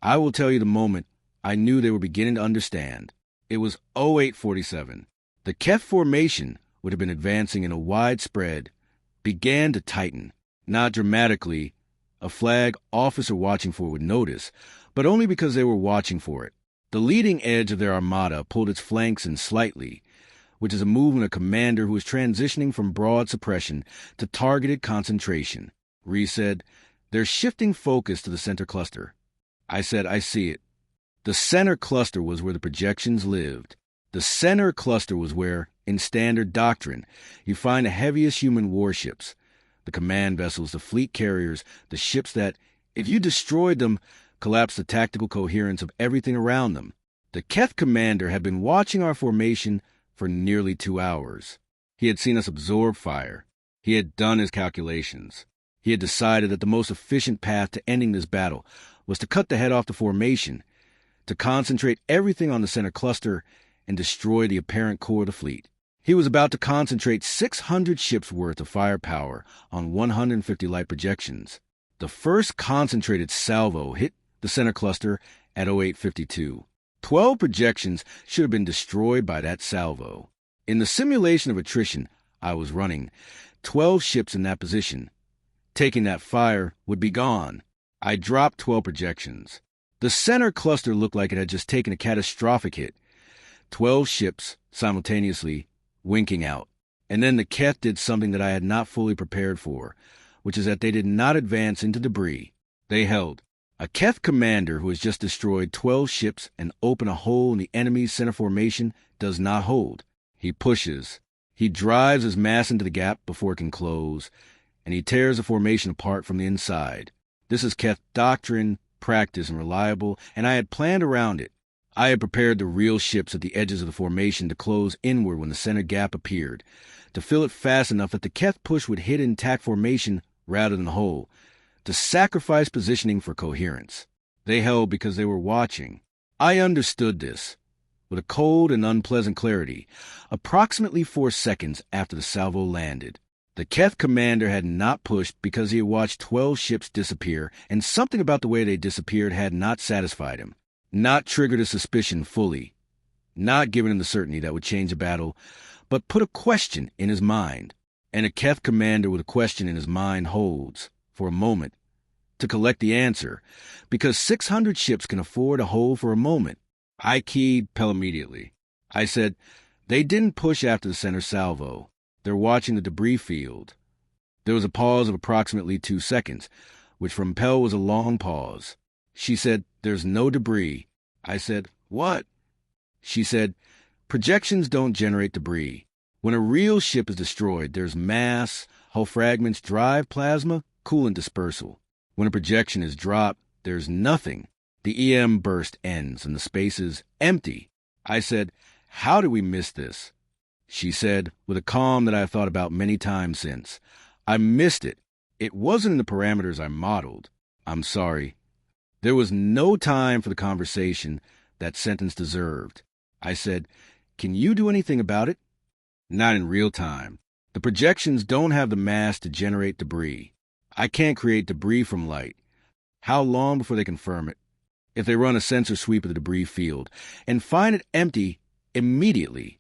I will tell you the moment I knew they were beginning to understand. It was 0847. The Keth formation would have been advancing in a wide spread, began to tighten, not dramatically. A flag officer watching for it would notice, but only because they were watching for it. The leading edge of their armada pulled its flanks in slightly, which is a movement of commander who is transitioning from broad suppression to targeted concentration. Reese said, they're shifting focus to the center cluster. I said, I see it. The center cluster was where the projections lived. The center cluster was where In standard doctrine, you find the heaviest human warships, the command vessels, the fleet carriers, the ships that, if you destroyed them, collapse the tactical coherence of everything around them. The Keth commander had been watching our formation for nearly 2 hours. He had seen us absorb fire. He had done his calculations. He had decided that the most efficient path to ending this battle was to cut the head off the formation, to concentrate everything on the center cluster, and destroy the apparent core of the fleet. He was about to concentrate 600 ships' worth of firepower on 150 light projections. The first concentrated salvo hit the center cluster at 0852. 12 projections should have been destroyed by that salvo. In the simulation of attrition I was running, 12 ships in that position, taking that fire, would be gone. I dropped 12 projections. The center cluster looked like it had just taken a catastrophic hit. 12 ships simultaneously winking out. And then the Keth did something that I had not fully prepared for, which is that they did not advance into debris. They held. A Keth commander who has just destroyed 12 ships and opened a hole in the enemy's center formation does not hold. He pushes. He drives his mass into the gap before it can close, and he tears the formation apart from the inside. This is Keth doctrine, practice, and reliable, and I had planned around it. I had prepared the real ships at the edges of the formation to close inward when the center gap appeared, to fill it fast enough that the Keth push would hit intact formation rather than the hole, to sacrifice positioning for coherence. They held because they were watching. I understood this. With a cold and unpleasant clarity, approximately 4 seconds after the salvo landed. The Keth commander had not pushed because he had watched 12 ships disappear, and something about the way they disappeared had not satisfied him, not triggered his suspicion fully, not given him the certainty that would change the battle, but put a question in his mind. And a Keth commander with a question in his mind holds, for a moment, to collect the answer, because 600 ships can afford to hold for a moment. I keyed Pell immediately. I said, they didn't push after the center salvo. They're watching the debris field. There was a pause of approximately 2 seconds, which from Pell was a long pause. She said, there's no debris. I said, what? She said, projections don't generate debris. When a real ship is destroyed, there's mass, hull fragments, drive, plasma, coolant dispersal. When a projection is dropped, there's nothing. The EM burst ends and the space is empty. I said, how did we miss this? She said, with a calm that I have thought about many times since, I missed it. It wasn't in the parameters I modeled. I'm sorry. There was no time for the conversation that sentence deserved. I said, can you do anything about it? Not in real time. The projections don't have the mass to generate debris. I can't create debris from light. How long before they confirm it? If they run a sensor sweep of the debris field and find it empty immediately,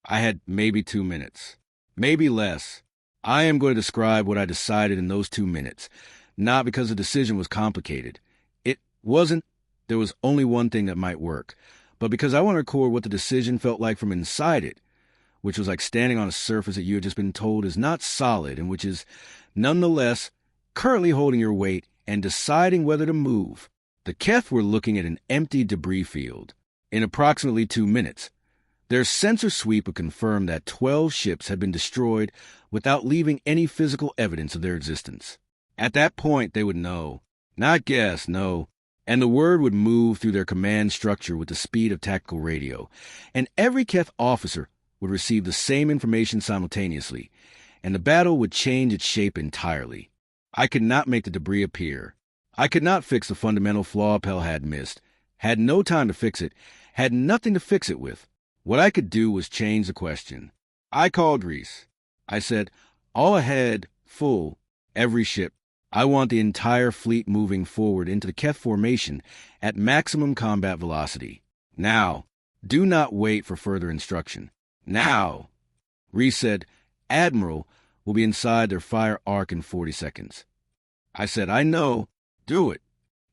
I had maybe 2 minutes, maybe less. I am going to describe what I decided in those 2 minutes, not because the decision was complicated. It wasn't. There was only one thing that might work, but because I want to record what the decision felt like from inside it, which was like standing on a surface that you had just been told is not solid and which is, nonetheless, currently holding your weight and deciding whether to move. The Keth were looking at an empty debris field. In approximately 2 minutes, their sensor sweep would confirm that 12 ships had been destroyed without leaving any physical evidence of their existence. At that point, they would know. Not guess, no. And the word would move through their command structure with the speed of tactical radio, and every Keth officer would receive the same information simultaneously, and the battle would change its shape entirely. I could not make the debris appear. I could not fix the fundamental flaw Pell had missed, had no time to fix it, had nothing to fix it with. What I could do was change the question. I called Reese. I said, all ahead, full, every ship. I want the entire fleet moving forward into the Keth formation at maximum combat velocity. Now. Do not wait for further instruction. Now. Reese said, Admiral will be inside their fire arc in 40 seconds. I said, I know. Do it.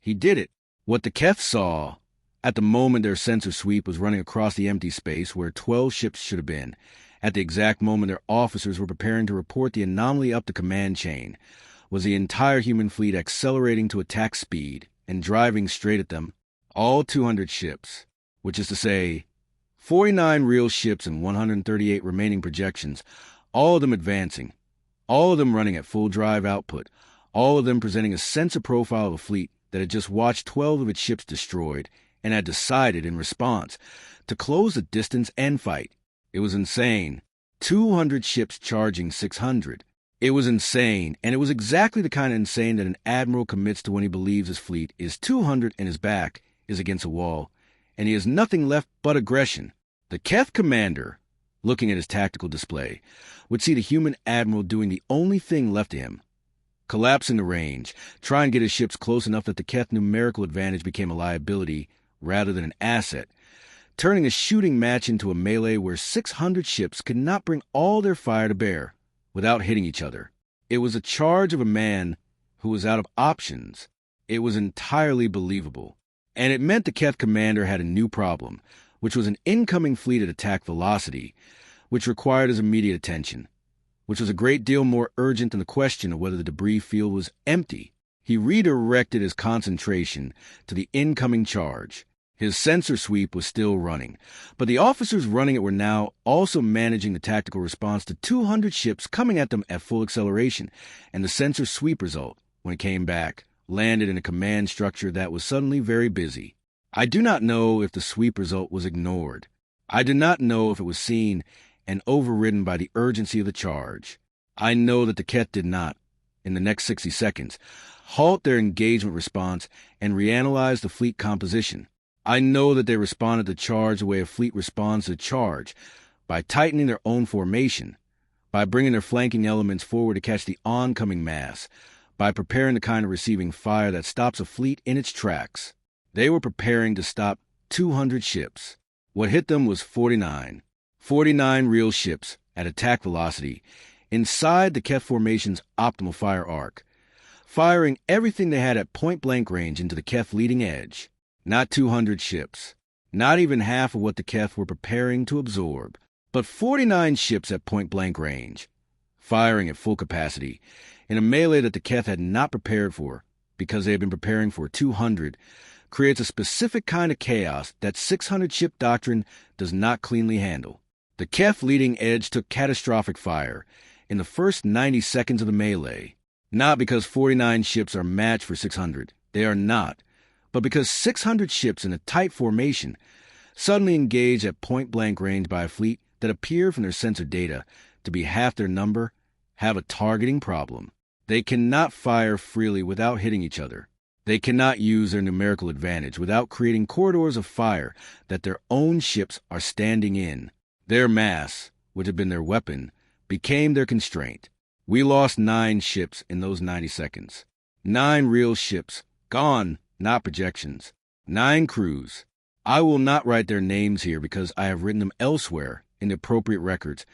He did it. What the Keth saw, at the moment their sensor sweep was running across the empty space where 12 ships should have been, at the exact moment their officers were preparing to report the anomaly up the command chain, was the entire human fleet accelerating to attack speed and driving straight at them, all 200 ships, which is to say, 49 real ships and 138 remaining projections, all of them advancing, all of them running at full drive output, all of them presenting a sensor profile of a fleet that had just watched 12 of its ships destroyed and had decided in response to close the distance and fight. It was insane. 200 ships charging 600. It was insane, and it was exactly the kind of insane that an admiral commits to when he believes his fleet is 200 and his back is against a wall, and he has nothing left but aggression. The Keth commander, looking at his tactical display, would see the human admiral doing the only thing left to him: collapsing the range, try and get his ships close enough that the Keth numerical advantage became a liability rather than an asset, turning a shooting match into a melee where 600 ships could not bring all their fire to bear without hitting each other. It was a charge of a man who was out of options. It was entirely believable. And it meant the Keth commander had a new problem, which was an incoming fleet at attack velocity, which required his immediate attention, which was a great deal more urgent than the question of whether the debris field was empty. He redirected his concentration to the incoming charge. His sensor sweep was still running, but the officers running it were now also managing the tactical response to 200 ships coming at them at full acceleration, and the sensor sweep result, when it came back, landed in a command structure that was suddenly very busy. I do not know if the sweep result was ignored. I do not know if it was seen and overridden by the urgency of the charge. I know that the Keth did not, in the next 60 seconds, halt their engagement response and reanalyze the fleet composition. I know that they responded to charge the way a fleet responds to charge, by tightening their own formation, by bringing their flanking elements forward to catch the oncoming mass, by preparing the kind of receiving fire that stops a fleet in its tracks. They were preparing to stop 200 ships. What hit them was 49 real ships at attack velocity inside the Keth formation's optimal fire arc, firing everything they had at point-blank range into the Keth leading edge. Not 200 ships, not even half of what the Keth were preparing to absorb, but 49 ships at point-blank range, firing at full capacity, in a melee that the Keth had not prepared for, because they had been preparing for 200, creates a specific kind of chaos that 600-ship doctrine does not cleanly handle. The Keth leading edge took catastrophic fire in the first 90 seconds of the melee, not because 49 ships are matched for 600. They are not. But because 600 ships in a tight formation suddenly engage at point-blank range by a fleet that appear from their sensor data to be half their number, have a targeting problem. They cannot fire freely without hitting each other. They cannot use their numerical advantage without creating corridors of fire that their own ships are standing in. Their mass, which had been their weapon, became their constraint. We lost 9 ships in those 90 seconds. 9 real ships, gone, not projections. 9 crews. I will not write their names here because I have written them elsewhere in the appropriate records,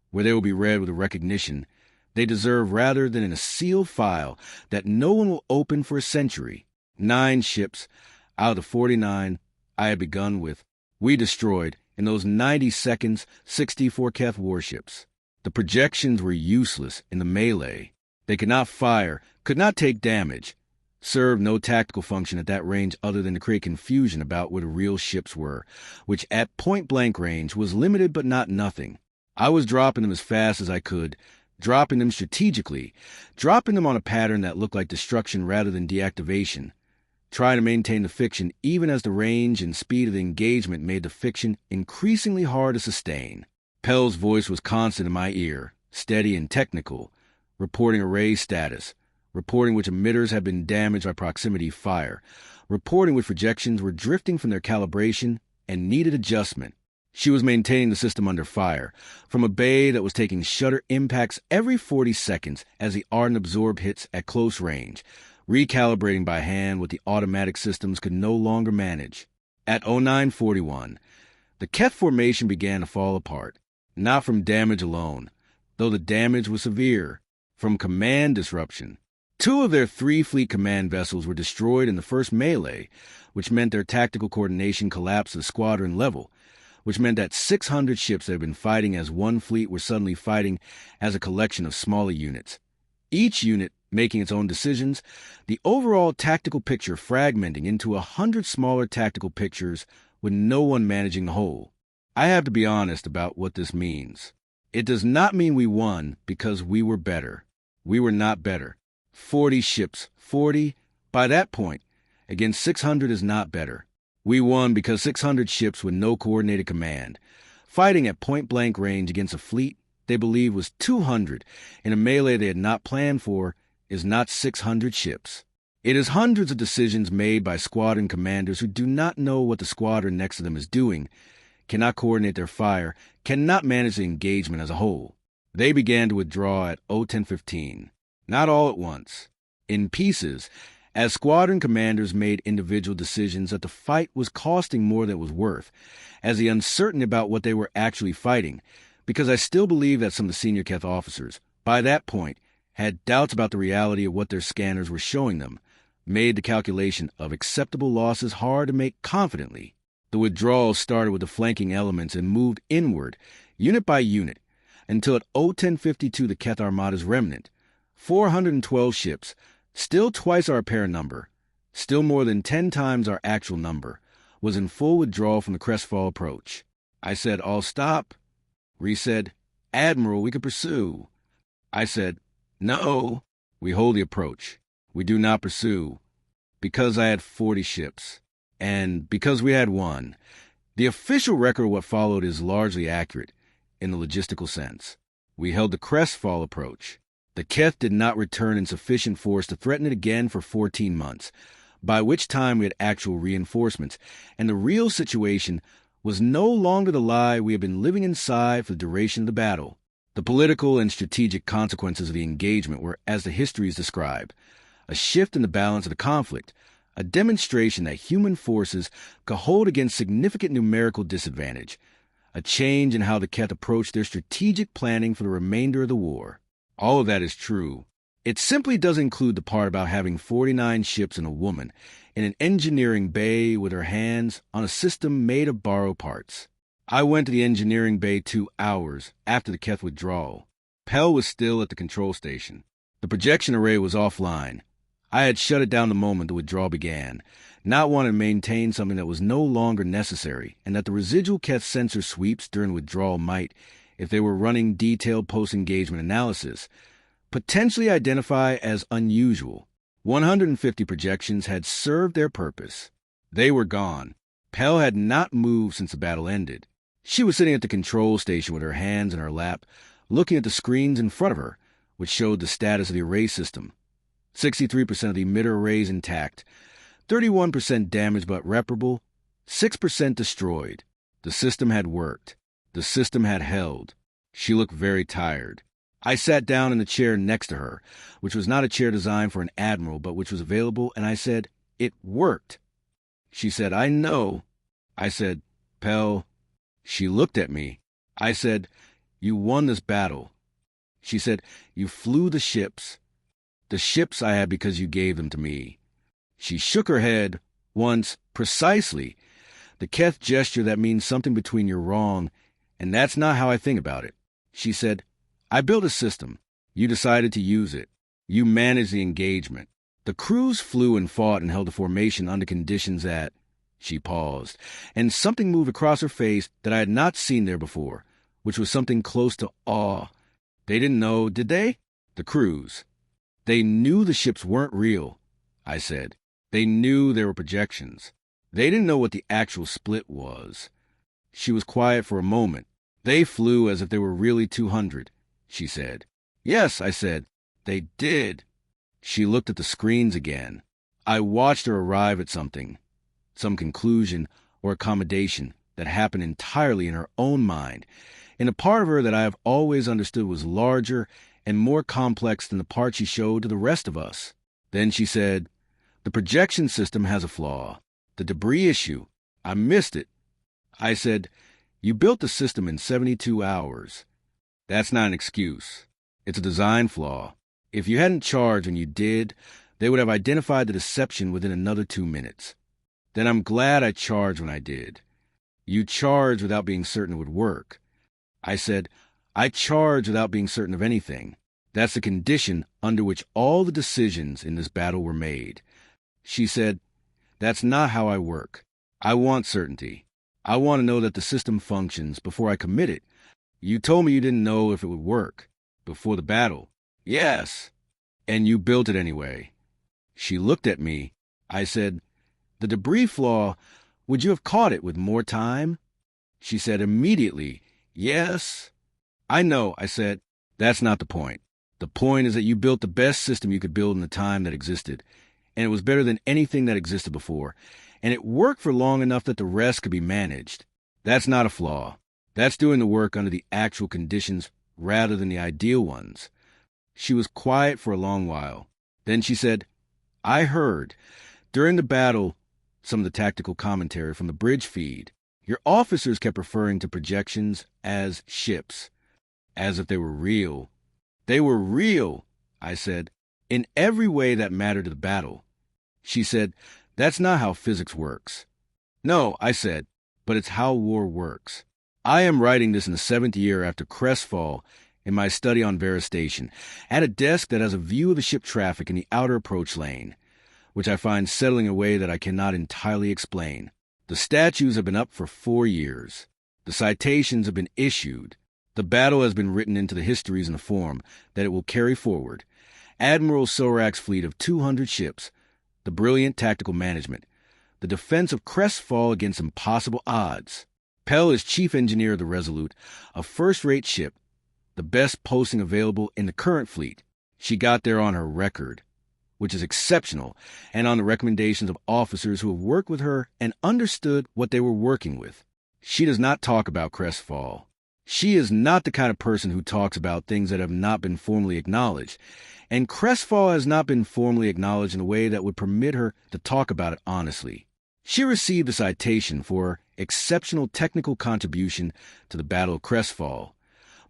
where they will be read with a recognition they deserve rather than in a sealed file that no one will open for a century. 9 ships out of the 49 I had begun with, we destroyed in those 90 seconds 64 Keth warships. The projections were useless in the melee. They could not fire, could not take damage, served no tactical function at that range other than to create confusion about where the real ships were, which at point-blank range was limited but not nothing. I was dropping them as fast as I could, dropping them strategically, dropping them on a pattern that looked like destruction rather than deactivation, trying to maintain the fiction even as the range and speed of the engagement made the fiction increasingly hard to sustain. Pell's voice was constant in my ear, steady and technical, reporting array status, reporting which emitters had been damaged by proximity fire, reporting which projections were drifting from their calibration and needed adjustment. She was maintaining the system under fire, from a bay that was taking shutter impacts every 40 seconds as the Ardent absorbed hits at close range, recalibrating by hand what the automatic systems could no longer manage. At 0941, the Keth formation began to fall apart, not from damage alone, though the damage was severe, from command disruption. 2 of their 3 fleet command vessels were destroyed in the first melee, which meant their tactical coordination collapsed to the squadron level, which meant that 600 ships that had been fighting as one fleet were suddenly fighting as a collection of smaller units. Each unit making its own decisions, the overall tactical picture fragmenting into 100 smaller tactical pictures with no one managing the whole. I have to be honest about what this means. It does not mean we won because we were better. We were not better. 40 ships, 40, by that point, against 600 is not better. We won because 600 ships with no coordinated command, fighting at point-blank range against a fleet they believed was 200 in a melee they had not planned for, is not 600 ships. It is hundreds of decisions made by squadron commanders who do not know what the squadron next to them is doing, cannot coordinate their fire, cannot manage the engagement as a whole. They began to withdraw at 10:15, not all at once, in pieces, as squadron commanders made individual decisions that the fight was costing more than it was worth, as the uncertainty about what they were actually fighting, because I still believe that some of the senior Keth officers, by that point, had doubts about the reality of what their scanners were showing them, made the calculation of acceptable losses hard to make confidently. The withdrawal started with the flanking elements and moved inward, unit by unit, until at 10:52 the Keth Armada's remnant, 412 ships, still twice our apparent number, still more than 10 times our actual number, was in full withdrawal from the Crestfall approach. I said, "All stop." Ree said, "Admiral, we could pursue." I said, "No, we hold the approach. We do not pursue." Because I had 40 ships. And because we had won. The official record of what followed is largely accurate, in the logistical sense. We held the Crestfall approach. The Keth did not return in sufficient force to threaten it again for 14 months, by which time we had actual reinforcements, and the real situation was no longer the lie we had been living inside for the duration of the battle. The political and strategic consequences of the engagement were, as the histories describe, a shift in the balance of the conflict, a demonstration that human forces could hold against significant numerical disadvantage, a change in how the Keth approached their strategic planning for the remainder of the war. All of that is true. It simply doesn't include the part about having 49 ships and a woman in an engineering bay with her hands on a system made of borrowed parts. I went to the engineering bay 2 hours after the Keth withdrawal. Pell was still at the control station. The projection array was offline. I had shut it down the moment the withdrawal began, not wanting to maintain something that was no longer necessary, and that the residual Keth sensor sweeps during withdrawal might, if they were running detailed post-engagement analysis, potentially identify as unusual. 150 projections had served their purpose. They were gone. Pell had not moved since the battle ended. She was sitting at the control station with her hands in her lap, looking at the screens in front of her, which showed the status of the array system. 63% of the emitter arrays intact, 31% damaged but reparable, 6% destroyed. The system had worked. The system had held. She looked very tired. I sat down in the chair next to her, which was not a chair designed for an admiral, but which was available, and I said, "It worked." She said, "I know." I said, "Pell." She looked at me. I said, "You won this battle." She said, "You flew the ships. The ships I had because you gave them to me." She shook her head once, precisely, the Keth gesture that means something between "you're wrong," and "that's not how I think about it." She said, "I built a system. You decided to use it. You managed the engagement. The crews flew and fought and held a formation under conditions that—" She paused, and something moved across her face that I had not seen there before, which was something close to awe. They didn't know, did they? The crews. They knew the ships weren't real, I said. They knew there were projections. They didn't know what the actual split was. She was quiet for a moment. They flew as if they were really 200, she said. Yes, I said. They did. She looked at the screens again. I watched her arrive at something, some conclusion or accommodation that happened entirely in her own mind, in a part of her that I have always understood was larger and more complex than the part she showed to the rest of us. Then she said, "The projection system has a flaw. The debris issue. I missed it." I said, "You built the system in 72 hours. That's not an excuse. It's a design flaw. If you hadn't charged when you did, they would have identified the deception within another 2 minutes. Then I'm glad I charged when I did. You charged without being certain it would work." I said, "I charged without being certain of anything. That's the condition under which all the decisions in this battle were made." She said, "That's not how I work. I want certainty. I want to know that the system functions before I commit it. You told me you didn't know if it would work before the battle. Yes. And you built it anyway. She looked at me. I said, the debris flaw, would you have caught it with more time? She said immediately, yes. I know, I said. That's not the point. The point is that you built the best system you could build in the time that existed, and it was better than anything that existed before, and it worked for long enough that the rest could be managed. That's not a flaw. That's doing the work under the actual conditions rather than the ideal ones. She was quiet for a long while. Then she said, I heard, during the battle, some of the tactical commentary from the bridge feed. Your officers kept referring to projections as ships, as if they were real. They were real, I said, in every way that mattered to the battle. She said, that's not how physics works. No, I said, but it's how war works. I am writing this in the 7th year after Crestfall in my study on Vera Station, at a desk that has a view of the ship traffic in the outer approach lane, which I find settling in a way that I cannot entirely explain. The statues have been up for 4 years. The citations have been issued. The battle has been written into the histories in a form that it will carry forward. Admiral Sorak's fleet of 200 ships, the brilliant tactical management, the defense of Crestfall against impossible odds. Pell is chief engineer of the Resolute, a first-rate ship, the best posting available in the current fleet. She got there on her record, which is exceptional, and on the recommendations of officers who have worked with her and understood what they were working with. She does not talk about Crestfall. She is not the kind of person who talks about things that have not been formally acknowledged, and Crestfall has not been formally acknowledged in a way that would permit her to talk about it honestly. She received a citation for exceptional technical contribution to the Battle of Crestfall,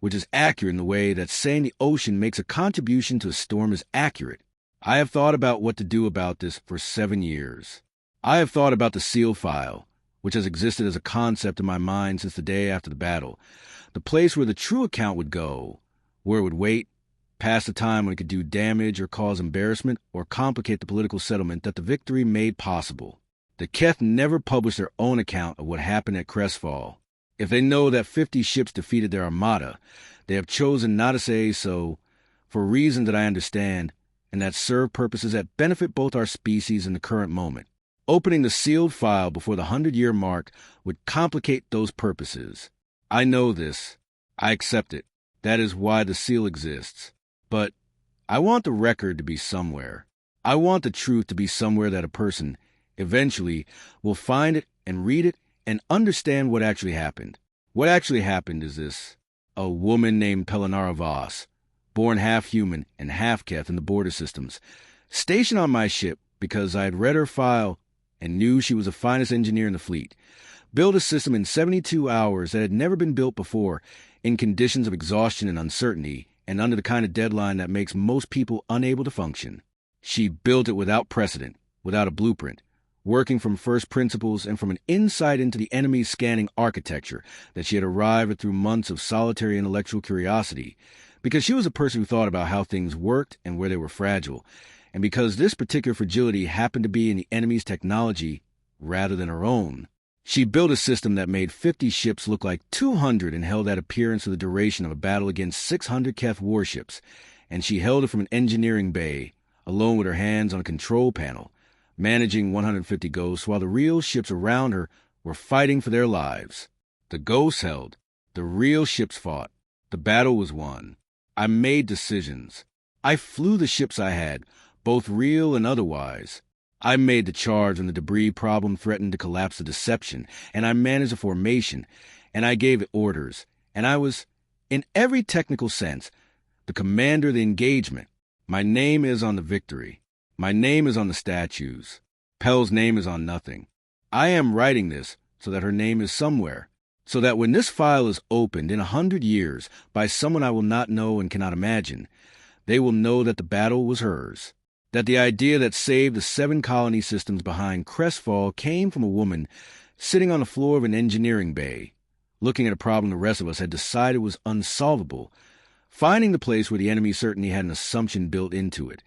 which is accurate in the way that saying the ocean makes a contribution to a storm is accurate. I have thought about what to do about this for 7 years. I have thought about the seal file, which has existed as a concept in my mind since the day after the battle, the place where the true account would go, where it would wait, past the time when it could do damage or cause embarrassment or complicate the political settlement that the victory made possible. The Keth never published their own account of what happened at Crestfall. If they know that 50 ships defeated their armada, they have chosen not to say so for reasons that I understand and that serve purposes that benefit both our species in the current moment. Opening the sealed file before the 100-year mark would complicate those purposes. I know this. I accept it. That is why the seal exists. But I want the record to be somewhere. I want the truth to be somewhere that a person, eventually, will find it and read it and understand what actually happened. What actually happened is this. A woman named Pellanara Voss, born half-human and half-Keth in the border systems, stationed on my ship because I had read her file and knew she was the finest engineer in the fleet, built a system in 72 hours that had never been built before in conditions of exhaustion and uncertainty and under the kind of deadline that makes most people unable to function. She built it without precedent, without a blueprint, working from first principles and from an insight into the enemy's scanning architecture that she had arrived at through months of solitary intellectual curiosity, because she was a person who thought about how things worked and where they were fragile, and because this particular fragility happened to be in the enemy's technology rather than her own. She built a system that made 50 ships look like 200 and held that appearance for the duration of a battle against 600 Keth warships, and she held it from an engineering bay, alone with her hands on a control panel, managing 150 ghosts while the real ships around her were fighting for their lives. The ghosts held. The real ships fought. The battle was won. I made decisions. I flew the ships I had, both real and otherwise. I made the charge when the debris problem threatened to collapse the deception, and I managed the formation, and I gave it orders, and I was, in every technical sense, the commander of the engagement. My name is on the victory. My name is on the statues. Pell's name is on nothing. I am writing this so that her name is somewhere, so that when this file is opened in 100 years by someone I will not know and cannot imagine, they will know that the battle was hers, that the idea that saved the 7 colony systems behind Crestfall came from a woman sitting on the floor of an engineering bay, looking at a problem the rest of us had decided was unsolvable, finding the place where the enemy certainly had an assumption built into it,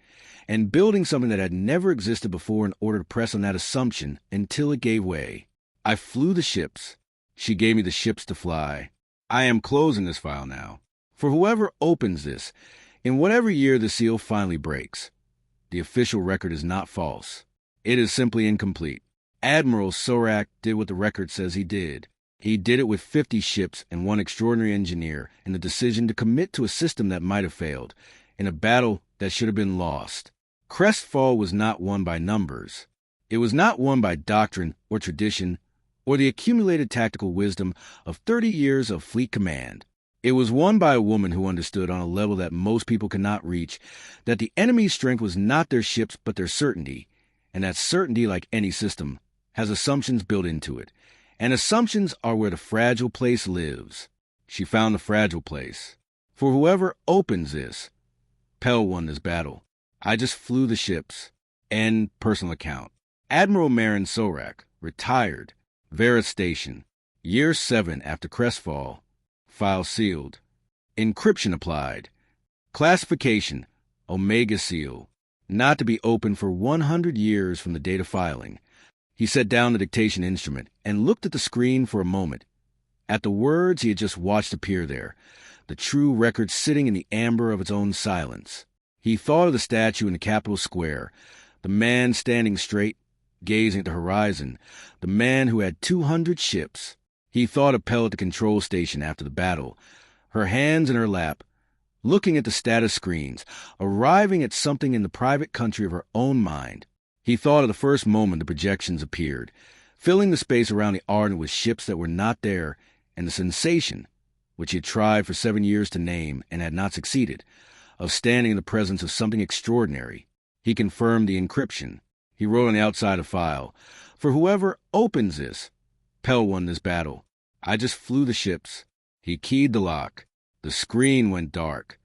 and building something that had never existed before in order to press on that assumption until it gave way. I flew the ships. She gave me the ships to fly. I am closing this file now. For whoever opens this, in whatever year the seal finally breaks, the official record is not false. It is simply incomplete. Admiral Sorak did what the record says he did. He did it with 50 ships and one extraordinary engineer in the decision to commit to a system that might have failed, in a battle that should have been lost. Crestfall was not won by numbers. It was not won by doctrine or tradition or the accumulated tactical wisdom of 30 years of fleet command. It was won by a woman who understood on a level that most people cannot reach that the enemy's strength was not their ships but their certainty, and that certainty, like any system, has assumptions built into it, and assumptions are where the fragile place lives. She found the fragile place. For whoever opens this, Pell won this battle. I just flew the ships. End personal account. Admiral Marin Sorak, retired. Vera Station. Year 7 after Crestfall. File sealed. Encryption applied. Classification, Omega Seal. Not to be opened for 100 years from the date of filing. He set down the dictation instrument and looked at the screen for a moment. At the words he had just watched appear there, the true record sitting in the amber of its own silence. He thought of the statue in the Capitol Square, the man standing straight, gazing at the horizon, the man who had 200 ships. He thought of Pell at the control station after the battle, her hands in her lap, looking at the status screens, arriving at something in the private country of her own mind. He thought of the first moment the projections appeared, filling the space around the Ardent with ships that were not there, and the sensation, which he had tried for 7 years to name and had not succeeded, of standing in the presence of something extraordinary. He confirmed the encryption. He wrote on the outside a file, "For whoever opens this, Pell won this battle. I just flew the ships." He keyed the lock. The screen went dark.